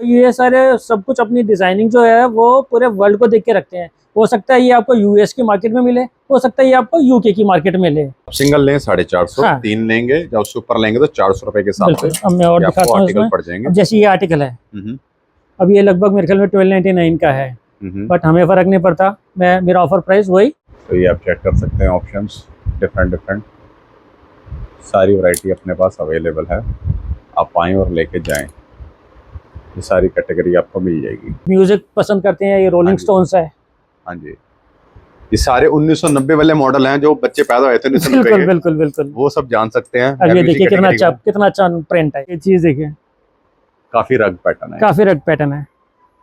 ये सारे सब कुछ अपनी डिजाइनिंग जो है वो पूरे वर्ल्ड को देख के रखते हैं। हो सकता है ये आपको यूएस की मार्केट में मिले, हो सकता है ये आपको यूके की मार्केट में मिले। सिंगल लें 450, हाँ। 3 लेंगे या उससे ऊपर लेंगे तो 400 रुपए के साथ बिल्कुल। अब मैं और दिखाता हूँ आर्टिकल इसमें। पड़ जाएंगे। अब जैसे ये आर्टिकल है, अब ये लगभग मेरे ख्याल में 1299 का है, बट हमें फर्क नहीं पड़ता, मैं मेरा ऑफर प्राइस वही। तो ये आप चेक कर सकते हैं, ऑप्शंस डिफरेंट सारी वैरायटी अपने पास अवेलेबल है। आप आएँ और लेके जाएं, ये सारी कैटेगरी आपको मिल जाएगी। म्यूजिक पसंद करते हैं, ये रोलिंग स्टोन्स है। हाँ जी, ये सारे 1990 वाले मॉडल हैं जो बच्चे पैदा हुए थे 1990 बिल्कुल के, बिल्कुल बिल्कुल। वो सब जान सकते हैं। अब ये देखिए कितना अच्छा प्रिंट है, ये चीज देखिए काफी रग पैटर्न है, काफी रग पैटर्न है।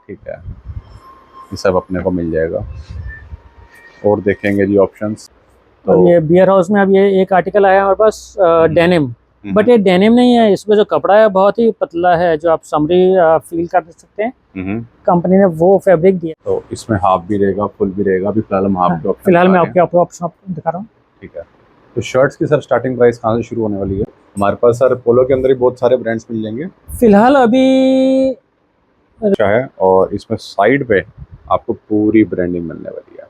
ठीक है, ये सब अपने को मिल जाएगा। और देखेंगे जी ऑप्शंस। तो ये बियर हाउस में अब ये एक आर्टिकल आया हमारे पास, डेनिम, बट ये डेनिम नहीं है, इसमें जो कपड़ा है बहुत ही पतला है, जो आप समरी फील कर सकते हैं। कंपनी ने वो फैब्रिक दिया। तो इसमें हाफ भी रहेगा, फुल भी रहेगा। अभी फिलहाल हम हाफ के ऑप्शन, फिलहाल मैं आपको ऑप्शन दिखा रहा हूँ। ठीक है। तो शर्ट्स की सर स्टार्टिंग प्राइस कहाँ से शुरू होने वाली है? हमारे पास सर पोलो के अंदर ही बहुत सारे ब्रांड्स मिल जाएंगे फिलहाल अभी अच्छा है, और इसमें साइड पे आपको पूरी ब्रांडिंग मिलने वाली है।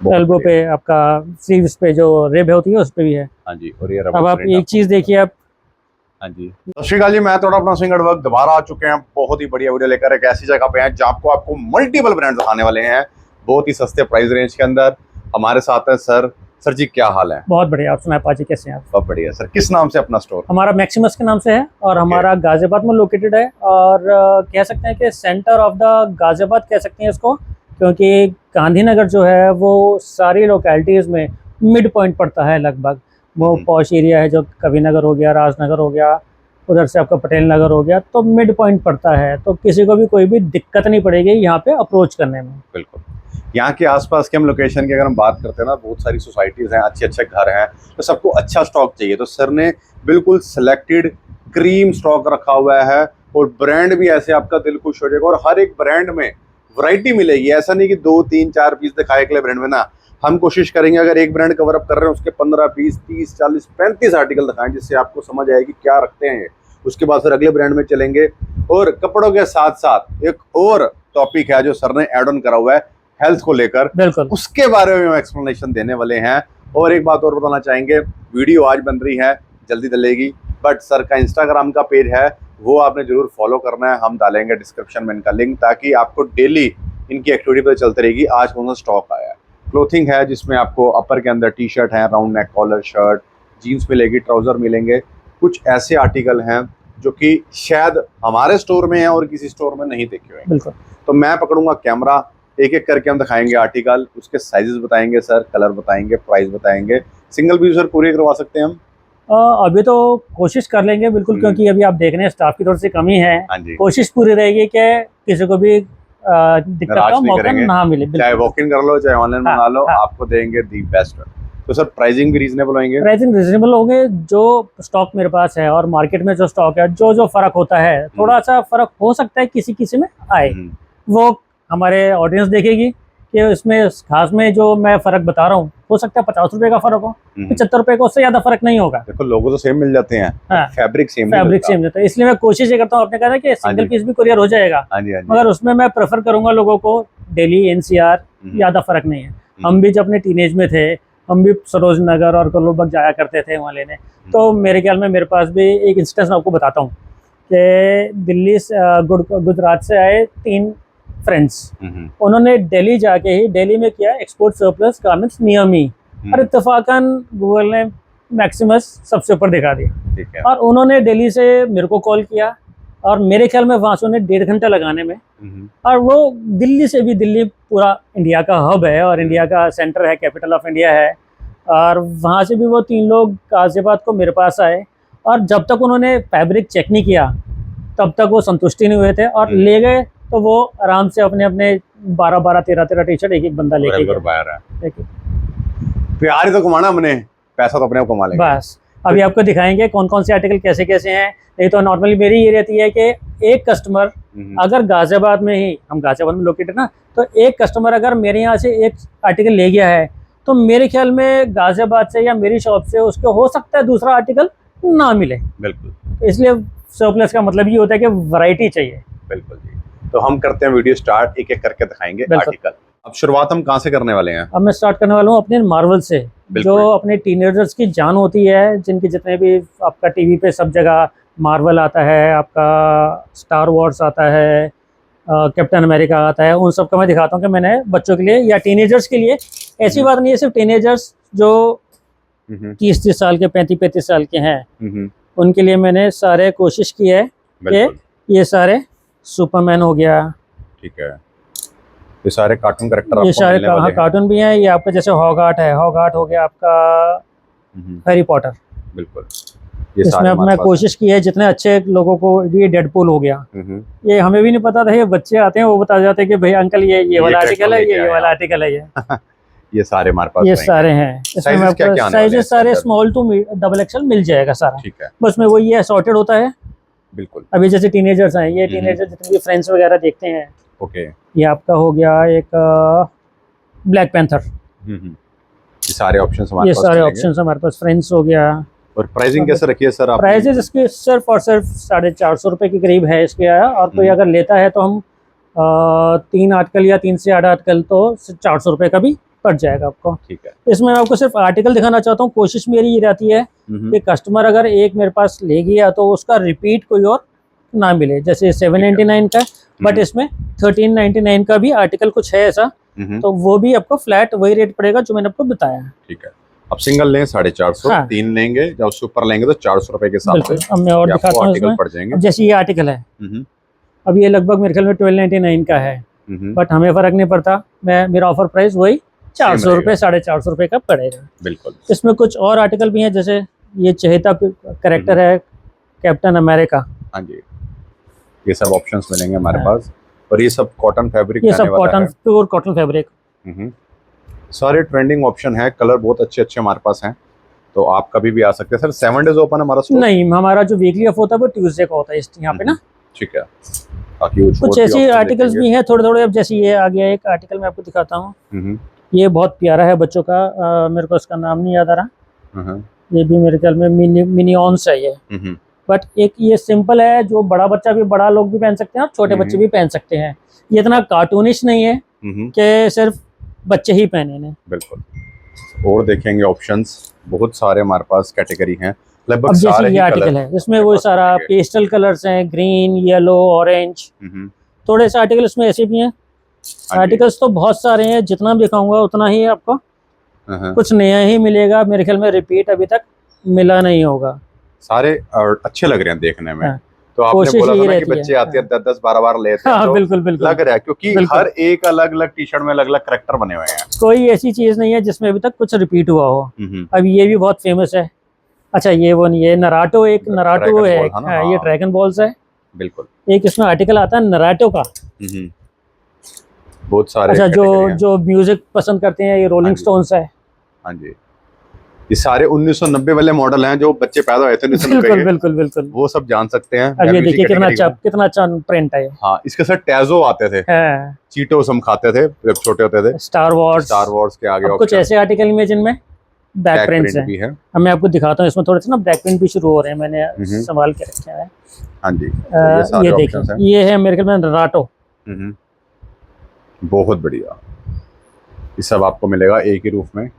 एल्बो पे आपका स्लीव्स पे जो रिब होती है उस पे भी है। हाँ जी, और ये अब आप एक चीज देखिए आप। हाँ जी, सत श्री अकाल जी, मैं थोड़ा अपना सिंगर वर्क दोबारा आ चुके हैं। बहुत ही बढ़िया वीडियो लेकर एक ऐसी जगह पे हैं जहाँ आपको मल्टीपल ब्रांड्स दिखाने वाले हैं बहुत ही सस्ते प्राइस रेंज के अंदर। हमारे साथ है सर। सर जी क्या हाल है? बहुत बढ़िया, आप सुनाए पाजी, कैसे हैं आप? बहुत बढ़िया सर। किस नाम से अपना स्टोर? हमारा मैक्सिमस के नाम से है, और हमारा गाजियाबाद में लोकेटेड है, और कह सकते हैं कि सेंटर ऑफ द गाजियाबाद कह सकते हैं इसको, क्योंकि गांधीनगर जो है वो सारी लोकेलिटीज़ में मिड पॉइंट पड़ता है लगभग। वो पॉश एरिया है, जो कविनगर हो गया, राजनगर हो गया, उधर से आपका पटेल नगर हो गया, तो मिड पॉइंट पड़ता है, तो किसी को भी कोई भी दिक्कत नहीं पड़ेगी यहाँ पे अप्रोच करने में। बिल्कुल। यहाँ के आसपास के हम लोकेशन की अगर हम बात करते हैं ना, बहुत सारी सोसाइटीज़ हैं, अच्छे अच्छे घर हैं, तो सबको अच्छा स्टॉक चाहिए। तो सर ने बिल्कुल सिलेक्टेड क्रीम स्टॉक रखा हुआ है, और ब्रांड भी ऐसे आपका दिल खुश हो जाएगा। और हर एक ब्रांड में वैरायटी मिलेगी, ऐसा नहीं कि 2 3 4 पीस दिखाए अगले ब्रांड में ना। हम कोशिश करेंगे अगर एक ब्रांड कवर अप कर रहे हैं उसके 15 20 30 40 35 आर्टिकल दिखाएं, जिससे आपको समझ आएगी क्या रखते हैं। उसके बाद फिर अगले ब्रांड में चलेंगे। और कपड़ों के साथ साथ एक और टॉपिक है जो सर ने ऐड ऑन करा हुआ है हेल्थ को लेकर, बिल्कुल उसके बारे में हम एक्सप्लेनेशन देने वाले हैं। और एक बात और बताना चाहेंगे, वीडियो आज बन रही है, जल्दी डलेगी, बट सर का इंस्टाग्राम का पेज है, वो आपने जरूर फॉलो करना है। हम डालेंगे डिस्क्रिप्शन में इनका लिंक, ताकि आपको डेली इनकी एक्टिविटी पता चलती रहेगी आज कौन सा स्टॉक आया है। क्लोथिंग है जिसमें आपको अपर के अंदर टी शर्ट है, round neck collar shirt, jeans मिलेगी, ट्राउजर मिलेंगे। कुछ ऐसे आर्टिकल हैं जो कि शायद हमारे स्टोर में है और किसी स्टोर में नहीं देखे हुए। बिल्कुल। तो मैं पकड़ूंगा कैमरा, एक एक करके हम दिखाएंगे आर्टिकल, उसके साइजेस बताएंगे सर, कलर बताएंगे, प्राइस बताएंगे। सिंगल भी सर पूरे करवा सकते हैं हम? अभी तो कोशिश कर लेंगे बिल्कुल, क्योंकि अभी आप देख रहे हैं स्टाफ की थोड़ी सी कमी है। हाँ जी, कोशिश पूरी रहेगी कि किसी को भी दिक्कत का मौका ना मिले। चाहे वॉक इन कर लो, चाहे ऑनलाइन मंगा लो, आपको देंगे दी बेस्ट। तो सर प्राइसिंग भी रीजनेबल होंगे? प्राइसिंग रीजनेबल होंगे। जो स्टॉक मेरे पास है और मार्केट में जो स्टॉक है, जो फर्क होता है, थोड़ा सा फर्क हो सकता है किसी किसी में आए, वो हमारे ऑडियंस देखेगी कि इसमें खास में जो मैं फर्क बता रहा हूँ, हो सकता है 50 रुपए का फर्क हो, 75 रुपए का, उससे ज्यादा फर्क नहीं होगा। देखो लोगो तो सेम मिल जाते हैं, हाँ, फैब्रिक सेम जाता है, इसलिए मैं कोशिश ये करता हूँ, आपने कहा था कि सिंगल पीस भी कुरियर हो जाएगा, मगर उसमें मैं प्रेफर करूंगा लोगों को डेली NCR, ज्यादा फर्क नहीं है। हम भी जब अपने टीनेज में थे, हम भी सरोज नगर और कलोलबाग जाया करते थे वहाँ लेने। तो मेरे ख्याल में मेरे पास भी एक इंस्टेंस मैं आपको बताता हूँ कि दिल्ली से गुजरात से आए 3 फ्रेंड्स, उन्होंने दिल्ली जाके ही दिल्ली में किया export surplus garments near me, और इत्तेफाकन गूगल ने मैक्सिमस सबसे ऊपर दिखा दिया, और उन्होंने दिल्ली से मेरे को कॉल किया, और मेरे ख्याल में वहाँ से उन्हें 1.5 घंटा लगाने में, और वो दिल्ली से भी, दिल्ली पूरा इंडिया का हब है और इंडिया का सेंटर है, कैपिटल ऑफ इंडिया है, और वहाँ से भी वो 3 लोग गाजियाबाद को मेरे पास आए, और जब तक उन्होंने फैब्रिक चेक नहीं किया तब तक वो संतुष्टि नहीं हुए थे, और ले गए तो वो आराम से अपने 12 13 टी शर्ट एक एक बंदा लेके प्यार ही तो कमाना हमने, पैसा तो अपने आप कमा लेंगे बस। अभी आपको दिखाएंगे कौन कौन से आर्टिकल कैसे कैसे हैं। नहीं तो नॉर्मली मेरी ये रहती है कि एक कस्टमर अगर गाजियाबाद में ही, हम गाजियाबाद में लोकेटेड ना, तो एक कस्टमर अगर मेरे यहाँ से एक आर्टिकल ले गया है, तो मेरे ख्याल में गाजियाबाद से या मेरी शॉप से उसको हो सकता है दूसरा आर्टिकल ना मिले। बिल्कुल। इसलिए सरप्लस का मतलब ये होता है कि वैरायटी चाहिए। बिल्कुल जी। तो हम करते हैं वीडियो स्टार्ट, एक एक करके दिखाएंगे आर्टिकल। अब शुरुआत हम कहाँ से करने वाले हैं? अब मैं स्टार्ट करने वाला हूँ अपने मार्वल से, जो अपने टीनेजर्स की जान होती है, जिनके जितने भी आपका टीवी पे सब जगह मार्वल आता है, आपका स्टार वॉर्स आता है, कैप्टन अमेरिका आता है, उन सब का मैं दिखाता हूँ कि मैंने बच्चों के लिए या टीनेजर्स के लिए, ऐसी बात नहीं है सिर्फ टीनेजर्स जो 30-30 साल के 35-35 साल के हैं, उनके लिए मैंने सारे कोशिश की है कि ये सारे सुपरमैन हो गया, ठीक है, ये सारे कार्टून कैरेक्टर, ये सारे कार्टून भी हैं, ये आपका जैसे हॉगार्ट है, हॉगार्ट हो गया आपका हैरी पॉटर, बिल्कुल। इसमें अब मैं कोशिश की है जितने अच्छे लोगों को, ये डेडपूल हो गया, ये हमें भी नहीं पता था, ये बच्चे आते हैं वो बता जाते हैं कि भाई अंकल ये वाला आर्टिकल है, ये वाला आर्टिकल है, ये सारे हमारे पास, ये सारे हैं। इसमें आपको साइजेस सारे स्मॉल टू डबल एक्सएल मिल जाएगा सारा, ठीक है। बस में वही है, सॉर्टेड होता है, बिल्कुल। अभी जैसे टीनेजर्स हैं, ये टीनेजर जितने भी फ्रेंड्स वगैरह देखते हैं, ओके, ये आपका हो गया एक ब्लैक पैंथर, ये सारे ऑप्शंस हमारे पास, फ्रेंड्स हो गया। और प्राइसिंग कैसे रखी है सर आप? प्राइसेस इसके सिर्फ और सिर्फ 450 रुपए के करीब है इसके, और कोई अगर लेता है तो हम 3 आर्टिकल या 3 से 8 आर्टिकल तो 400 रुपए का भी पड़ जाएगा आपको, ठीक है। इसमें मैं आपको सिर्फ आर्टिकल दिखाना चाहता हूँ। कोशिश मेरी ये रहती है कि कस्टमर अगर एक मेरे पास ले गया तो उसका रिपीट कोई और ना मिले, जैसे 799 का, बट इसमें 1399 का भी आर्टिकल कुछ है ऐसा, तो वो भी आपको फ्लैट वही रेट पड़ेगा जो मैंने आपको बताया, ठीक है। अब सिंगल लें 450, हाँ। 3 लेंगे या उससे ऊपर लेंगे तो 400 रुपए के साथ से। अब मैं और दिखाता हूँ इसमें, पड़ जाएंगे। जैसे ये आर्टिकल है, अब ये लगभग मेरे ख्याल में 1299 का है, बट हमें फर्क नहीं पड़ता, मेरा ऑफर प्राइस वही 400 रुपए, 450 रुपए का पड़ेगा, बिल्कुल। इसमें कुछ और आर्टिकल भी हैं, जैसे ये चहेता कैरेक्टर है कैप्टन अमेरिका, हाँ जी, ये सब ऑप्शंस मिलेंगे हमारे पास। और ये सब कॉटन फैब्रिक, ये सब कॉटन, प्योर कॉटन फैब्रिक, सारे ट्रेंडिंग ऑप्शन है, कलर बहुत अच्छे अच्छे हमारे पास हैं, तो आप कभी भी आ सकते हैं। सर 7 डेज ओपन हमारा स्टोर? नहीं, हमारा जो वीकली ऑफ होता है वो ट्यूसडे को होता है यहाँ पे ना, ठीक है। बाकी कुछ ऐसे आर्टिकल्स भी हैं थोड़े थोड़े, अब जैसे ये आ गया एक आर्टिकल मैं आपको दिखाता हूँ, ये बहुत प्यारा है बच्चों का, मेरे को इसका नाम नहीं याद आ रहा, ये भी मेरे ख्याल में मिनियॉन्स है ये, बट एक ये सिंपल है, जो बड़ा बच्चा भी, बड़ा लोग भी पहन सकते हैं और छोटे बच्चे भी पहन सकते हैं। ये इतना कार्टूनिश नहीं है कि सिर्फ बच्चे ही पहने ने, बिल्कुल। और देखेंगे ऑप्शंस बहुत सारे हमारे पास, कैटेगरी हैं लगभग सारे ही आर्टिकल है इसमें, वो सारा पेस्टल कलर्स हैं, ग्रीन, येलो, ऑरेंज, थोड़े से आर्टिकल इसमें ऐसे भी हैं। आर्टिकल्स तो बहुत सारे हैं, जितना भी दिखाऊंगा उतना ही आपको कुछ नया ही मिलेगा, मेरे ख्याल में रिपीट अभी तक मिला नहीं होगा। सारे अच्छे लग रहे हैं देखने में, तो आपने बोला था ना कि बच्चे आते हैं 10-10 12 लेते हैं, तो बिल्कुल बिल्कुल लग रहा है, क्योंकि हर एक अलग अलग टी शर्ट में अलग अलग कैरेक्टर बने हुए हैं, कोई ऐसी चीज नहीं है जिसमें अभी तक कुछ रिपीट हुआ हो। अब ये भी बहुत फेमस है, अच्छा ये वो नहीं है, नराटो, एक नराटो है, ये ड्रैगन बॉल्स है, बिल्कुल। एक इसमें आर्टिकल आता है नराटो का, बहुत सारे, अच्छा जो म्यूजिक पसंद करते हैं, ये रोलिंग स्टोन्स है, हाँ जी। ये सारे 1990 वाले मॉडल हैं, जो बच्चे पैदा हुए थे 1990 के, बिल्कुल बिल्कुल, वो सब जान सकते हैं। अब ये देखिए कितना अच्छा प्रिंट है, हाँ। इसके साथ टैजो आते थे, चीटोस हम खाते थे जब छोटे होते थे, स्टार वॉर्स के आगे कुछ ऐसे आर्टिकल में जिनमें बैक प्रिंट्स हैं। अब मैं आपको दिखाता हूँ, इसमें थोड़े से ना ब्लैक प्रिंट भी शुरू हो रहे हैं, मैंने संभाल के रखे हैं, हाँ जी। ये देखिए, ये है मेरे ख्याल में नराटो, बहुत बढ़िया। ये सब आपको मिलेगा एक ही रूफ में,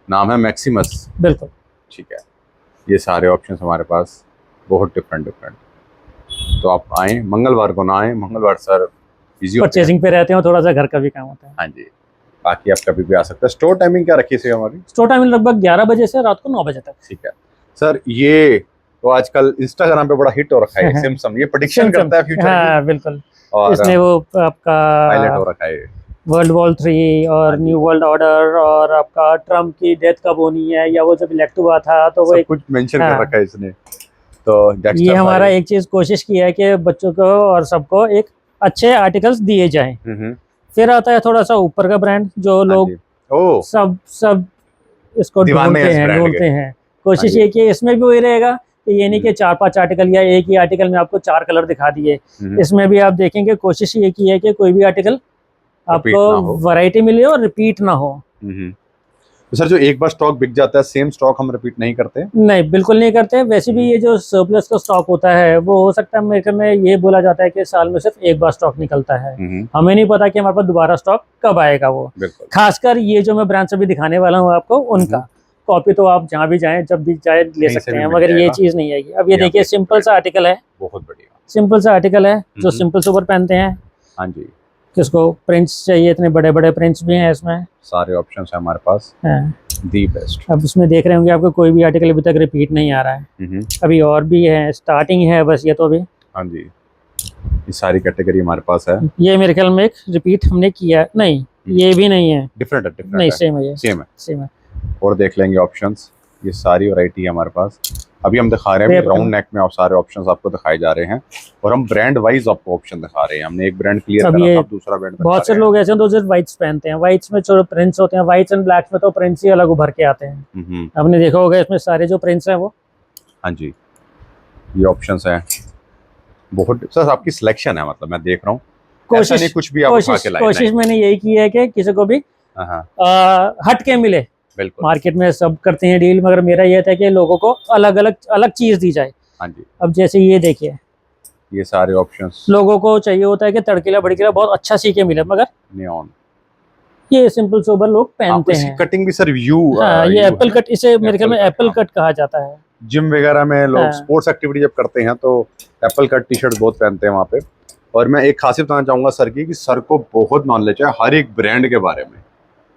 नाम है मैक्सिमस, बिल्कुल, ठीक है। ये सारे ऑप्शंस हमारे पास बहुत डिफरेंट, तो आप आए, मंगलवार को ना आए, मंगलवार सर बिजी परचेजिंग पे रहते हैं, थोड़ा सा घर का भी काम होता है, हाँ जी। बाकी आप कभी भी आ सकते हैं। स्टोर टाइमिंग क्या रखी है हमारी? स्टोर टाइमिंग लगभग 11 बजे से रात को 9 बजे तक, ठीक है। सर ये तो आजकल इंस्टाग्राम पे बड़ा हिट हो रखा है सिम्पसन, ये प्रेडिक्शन करता है फ्यूचर, हाँ बिल्कुल, और इसने वो आपका पायलट हो रखा है, वर्ल्ड वॉर 3 और न्यू वर्ल्ड ऑर्डर, और आपका ट्रम्प की डेथ कब होनी है, या वो जब इलेक्ट हुआ था तो वो कुछ मेंशन कर रखा है इसने। तो ये हमारा एक चीज कोशिश की है कि बच्चों को और सबको एक अच्छे आर्टिकल्स दिए जाएं। फिर आता है थोड़ा सा ऊपर का ब्रांड, जो लोग सब इसको ढूंढते हैं। कोशिश ये की इसमें भी वही रहेगा कि ये नहीं कि 4-5 आर्टिकल या एक ही आर्टिकल में आपको 4 कलर दिखा दिए, इसमें भी आप देखेंगे कोशिश ये की है कि कोई भी आर्टिकल आपको वैरायटी मिले और रिपीट ना हो। तो सर जो एक बार स्टॉक बिक जाता है सेम स्टॉक हम रिपीट नहीं करते? नहीं, बिल्कुल नहीं करते। वैसे भी ये जो सरप्लस का स्टॉक होता है वो हो सकता है, मेरे ख्याल में ये बोला जाता है कि साल में सिर्फ एक बार स्टॉक निकलता है। हमें नहीं पता कि हमारे पास दोबारा स्टॉक कब आएगा। वो खासकर ये जो मैं ब्रांड्स अभी दिखाने वाला हूँ आपको, उनका कॉपी तो आप जहाँ भी जाएं जब भी जाए ले सकते हैं, मगर ये चीज नहीं आएगी। अब ये देखिए सिंपल सा आर्टिकल है, बहुत बढ़िया सिंपल सा आर्टिकल है जो सिंपल सोबर पहनते हैं। हाँ जी, किसको प्रिंट्स चाहिए, इतने बड़े बड़े प्रिंट्स भी हैं इसमें, सारे ऑप्शंस हैं हमारे पास, दी बेस्ट। अब इसमें देख रहे होंगे आपको कोई भी आर्टिकल अभी तक रिपीट नहीं आ रहा है। अभी और भी है, स्टार्टिंग है बस ये तो अभी। हाँ जी, ये सारी कैटेगरी हमारे पास है। ये मेरे ख्याल में एक रिपीट हमने किया नहीं, ये भी नहीं है, डिफरेंट है, डिफरेंट नहीं है। सेम है, ये सेम है। और देख लेंगे ऑप्शंस, ये सारी वैरायटी है हमारे पास। अभी हम दिखा रहे हैं राउंड नेक में, आप सारे ऑप्शंस आपको दिखाए जा रहे हैं और हम ब्रांड वाइज आपको ऑप्शन दिखा रहे हैं। हमने एक ब्रांड क्लियर करा था, दूसरा ब्रांड बहुत से लोग ऐसे हैं तो सिर्फ व्हाइट्स पहनते हैं। व्हाइट्स में जो प्रिंट्स होते हैं, व्हाइट्स एंड ब्लैक्स में तो प्रिंट्स ही अलग उभर के आते हैं। आपने देखा होगा इसमें सारे जो प्रिंट्स हैं वो। हाँ जी, ये ऑप्शंस हैं बहुत सर, आपकी सिलेक्शन है, मतलब मैं देख रहा हूँ कोशिश नहीं कुछ भी आप उठा के लाए। कोशिश मैंने यही की है कि किसी को भी हट के मिले। बिल्कुल, मार्केट में सब करते हैं डील, मगर मेरा ये था कि लोगों को अलग अलग चीज दी जाए। हाँ जी, अब जैसे ये देखिए, ये सारे ऑप्शंस लोगों को चाहिए होता है कि तड़कीला भड़कीला बहुत अच्छा सीखे मिले, मगर नियॉन ये सिंपल सोबर लोग पहनते हैं। कटिंग भी सर ये एप्पल कट, इसे मेरे ख्याल में एप्पल कट कहा जाता है। जिम वगैरह में लोग स्पोर्ट्स एक्टिविटी जब करते हैं तो एप्पल कट टी शर्ट बहुत पहनते हैं वहाँ पे। और मैं एक खासियत बताना चाहूंगा सर की, कि सर को बहुत नॉलेज है हर एक ब्रांड के बारे में।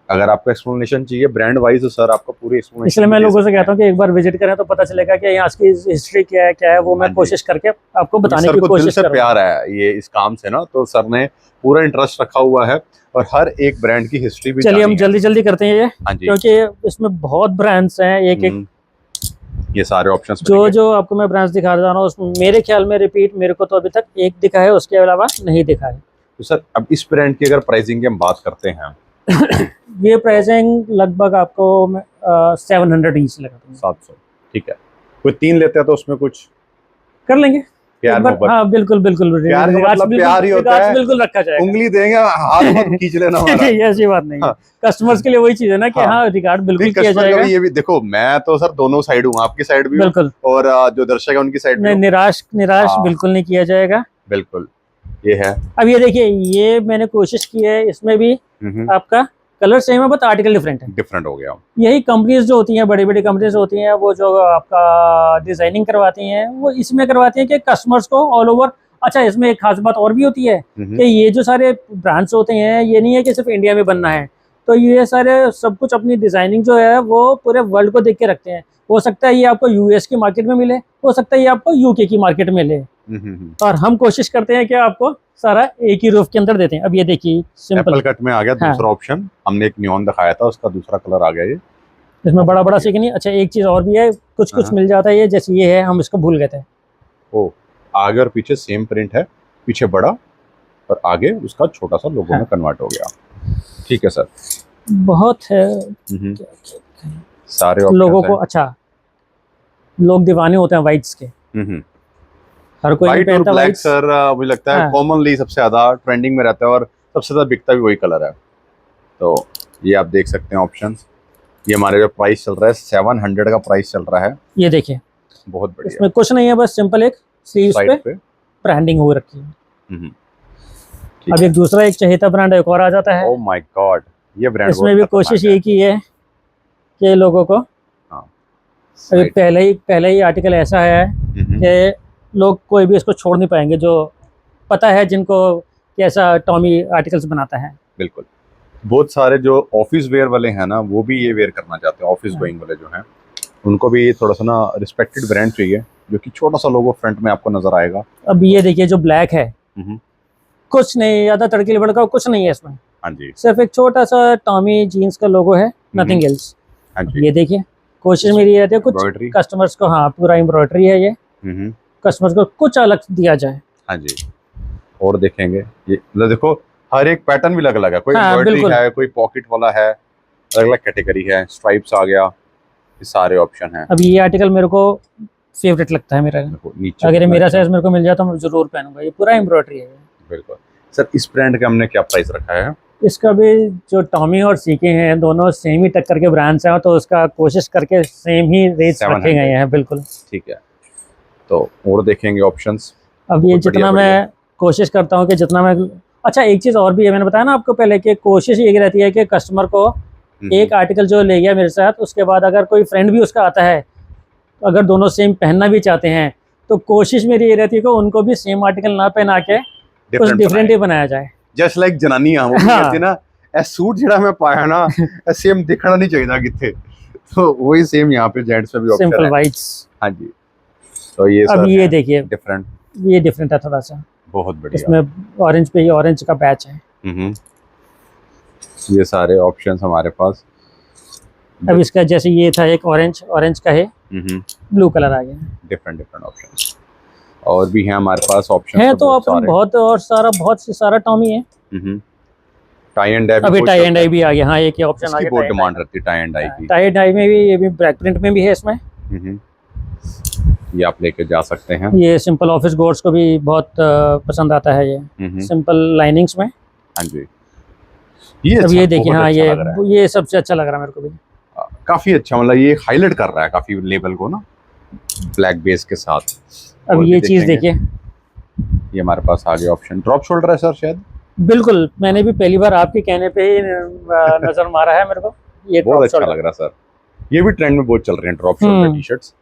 अगर आपको एक्सप्लेनेशन चाहिए ब्रांड वाइज तो सर आपको पूरी एक्सप्लेनेशन, इसलिए मैं लोगों से कहता हूँ कि एक बार विजिट करें तो पता चलेगा कि यहाँ की हिस्ट्री क्या है वो मैं कोशिश करके आपको बताने की कोशिश दिल से प्यार है ये इस काम से ना, तो सर ने पूरा इंटरेस्ट रखा हुआ है और हर एक ब्रांड की हिस्ट्री भी। चलिए हम जल्दी जल्दी करते हैं ये, क्योंकि इसमें बहुत ब्रांड्स हैं। एक एक ये सारे ऑप्शंस जो आपको मैं ब्रांड्स दिखा रहा हूँ उसमें मेरे ख्याल में रिपीट मेरे को तो अभी तक एक दिखा है, उसके अलावा नहीं दिखा है। तो सर अब इस ब्रांड की अगर प्राइसिंग की हम बात करते हैं ये प्राइसिंग लगभग आपको 700 ईच लगा दूंगा। 700, ठीक है। कोई 3 लेते हैं तो उसमें कुछ कर लेंगे, प्यार मोहब्बत। हाँ बिल्कुल बिल्कुल, प्यार मतलब प्यार ही होता है, बिल्कुल रखा जाएगा। उंगली देंगे हाथ मत खींच लेना हमारा। ऐसी बात नहीं है, कस्टमर्स के लिए वही चीज है ना कि हाँ रिगार्ड बिल्कुल किया जाएगा। ये भी देखो, मैं तो सर दोनों साइड हूँ, आपकी साइड भी बिल्कुल, और जो दर्शक है उनकी साइड भी। निराश बिल्कुल नहीं किया जाएगा। बिल्कुल, ये है। अब ये देखिए, ये मैंने कोशिश की है, इसमें भी आपका कलर सेम है बट आर्टिकल डिफरेंट हो गया। यही कंपनीज जो होती हैं, बड़ी बड़ी कंपनीज होती हैं, वो जो आपका डिजाइनिंग करवाती हैं वो इसमें करवाती हैं कि कस्टमर्स को ऑल ओवर। अच्छा, इसमें एक खास बात और भी होती है कि ये जो सारे ब्रांड्स होते हैं, ये नहीं है कि सिर्फ इंडिया में बनना है, तो ये सारे सब कुछ अपनी डिजाइनिंग जो है वो पूरे वर्ल्ड को देख के रखते हैं। हो सकता है ये आपको यूएस की मार्केट में मिले, हो सकता है ये आपको यूके की मार्केट में मिले, और हम कोशिश करते हैं कि आपको सारा एक ही रूफ के अंदर देते हैं। अब ये देखिए सिंपल कट में आ गया दूसरा ऑप्शन, हमने एक नियॉन दिखाया था, उसका दूसरा कलर आ गया ये। इसमें बड़ा बड़ा सीख नहीं। अच्छा, एक चीज और भी है, कुछ मिल जाता है ये, जैसे ये है, हम इसको भूल गए थे। ओ, आगे और पीछे सेम प्रिंट है, पीछे बड़ा और आगे उसका छोटा सा लोगो में कन्वर्ट हो गया। ठीक है सर, बहुत है सारे लोगों को। अच्छा, लोग दीवाने होते हैं व्हाइट्स के, हर कोई नहीं पहनता व्हाइट सर। मुझे लगता है कॉमनली सबसे ज्यादा ट्रेंडिंग में रहता है और सबसे ज्यादा बिकता भी वही कलर है। तो ये आप देख सकते हैं ऑप्शंस। ये हमारे जो प्राइस चल रहा है 700 का प्राइस चल रहा है। ये देखिए, बहुत बढ़िया, इसमें कुछ नहीं है, बस सिंपल एक स्लीव्स पे ब्रांडिंग हो रखी है। अब एक दूसरा एक चहेता ब्रांड एक और आ जाता है। ओह माय गॉड, ये ब्रांड इसमें भी कोशिश ये की है कि लोगों को, अभी पहले ही आर्टिकल ऐसा है कि लोग कोई भी इसको छोड़ नहीं पाएंगे, जो पता है जिनको कैसा टॉमी आर्टिकल्स बनाता है। बिल्कुल, बहुत सारे जो ऑफिस वेयर वाले हैं ना, वो भी ये वेयर करना चाहते हैं। ऑफिस गोइंग वाले जो हैं, उनको भी थोड़ा सा ना रिस्पेक्टेड ब्रांड चाहिए, जो कि छोटा सा लोगो फ्रंट में आपको नजर आएगा। अब ये देखिए, जो ब्लैक है, कुछ नहीं ज्यादा तड़कीले भड़का कुछ नहीं है इसमें। हाँ जी, सिर्फ एक छोटा सा टॉमी जीन्स का लोगो है, नथिंग एल्स। हाँ जी, ये देखिए, कोशिश मेरी रहती है कुछ कस्टमर्स को, हाँ पूरा एम्ब्रॉयडरी है ये, कस्टमर्स को कुछ अलग दिया जाए। हाँ जी, और देखेंगे ये देखो, हर एक पैटर्न भी अलग अलग है। कोई एम्ब्रॉयडरी है, कोई पॉकेट वाला है, अलग अलग कैटेगरी है। स्ट्राइप्स आ गया, ये सारे ऑप्शन हैं। अब ये आर्टिकल मेरे को फेवरेट लगता है मेरा, अगर मेरा साइज मेरे को मिल जाए तो मैं जरूर पहनूंगा। ये पूरा एम्ब्रॉयडरी है। बिल्कुल सर, इस ब्रांड का हमने क्या प्राइस रखा है? इसका भी जो टॉमी और सीके हैं दोनों सेम ही टक्कर के ब्रांड्स हैं, तो उसका कोशिश करके सेम ही रेट्स 700 रखे गए हैं। बिल्कुल ठीक है, तो और देखेंगे ऑप्शंस। अब ये बहुत जितना बढ़िया, मैं कोशिश करता हूँ कि जितना मैं, अच्छा एक चीज़ और भी है, मैंने बताया ना आपको पहले कि कोशिश ये रहती है कि कस्टमर को एक आर्टिकल जो ले गया मेरे साथ, उसके बाद अगर कोई फ्रेंड भी उसका आता है, तो अगर दोनों सेम पहनना भी चाहते हैं, तो कोशिश मेरी ये रहती है कि उनको भी सेम आर्टिकल ना पहना के कुछ डिफरेंट ही बनाया जाए। जस्ट लाइक जनानियां वो भी कहती ना ए सूट जड़ा मैं पाया ना ए सेम दिखना नहीं चाहिए किथे, तो वही सेम यहाँ पे जेंट्स में भी ऑप्शन सिंपल है। वाइट्स। हाँ जी, तो ये अब सर ये देखिए डिफरेंट, ये डिफरेंट है थोड़ा सा, बहुत बढ़िया। इसमें ऑरेंज पे, ये ऑरेंज का पैच है। ये सारे ऑप्शंस हमारे पास। अब इसका जैसे ये था एक ऑरेंज का है, ब्लू कलर आ गया। डिफरेंट डिफरेंट ऑप्शंस और भी हैं हमारे पास ऑप्शन है तो अपन बहुत और सारा टॉमी है। टाई एंड डाई, अभी टाई एंड डाई भी आ गया। हाँ, एक ऑप्शन आ गया, बहुत डिमांड रहती है टाई एंड डाई की। टाई एंड डाई में भी, ये भी ब्लैक प्रिंट में भी है इसमें। ये आप लेके जा सकते हैं। ये सिंपल ऑफिस गोर्ड्स को भी बहुत पसंद आता है ये, सिंपल लाइनिंग्स में। हाँ जी, ये अब ये देखिए, हाँ अच्छा ये सबसे अच्छा लग रहा है मेरे को भी, काफी अच्छा, मतलब ये हाईलाइट कर रहा है काफी लेबल को ना ब्लैक बेस के साथ। अब ये चीज देखिए, ये हमारे पास आ गया ऑप्शन, ड्रॉप शोल्डर है सर शायद। बिल्कुल, मैंने भी पहली बार आपके कहने पे ही नजर मारा है मेरे को। ये बहुत अच्छा लग रहा है सर, ये भी ट्रेंड में बहुत चल रहे हैं ड्रॉप शोल्डर टी शर्ट्स,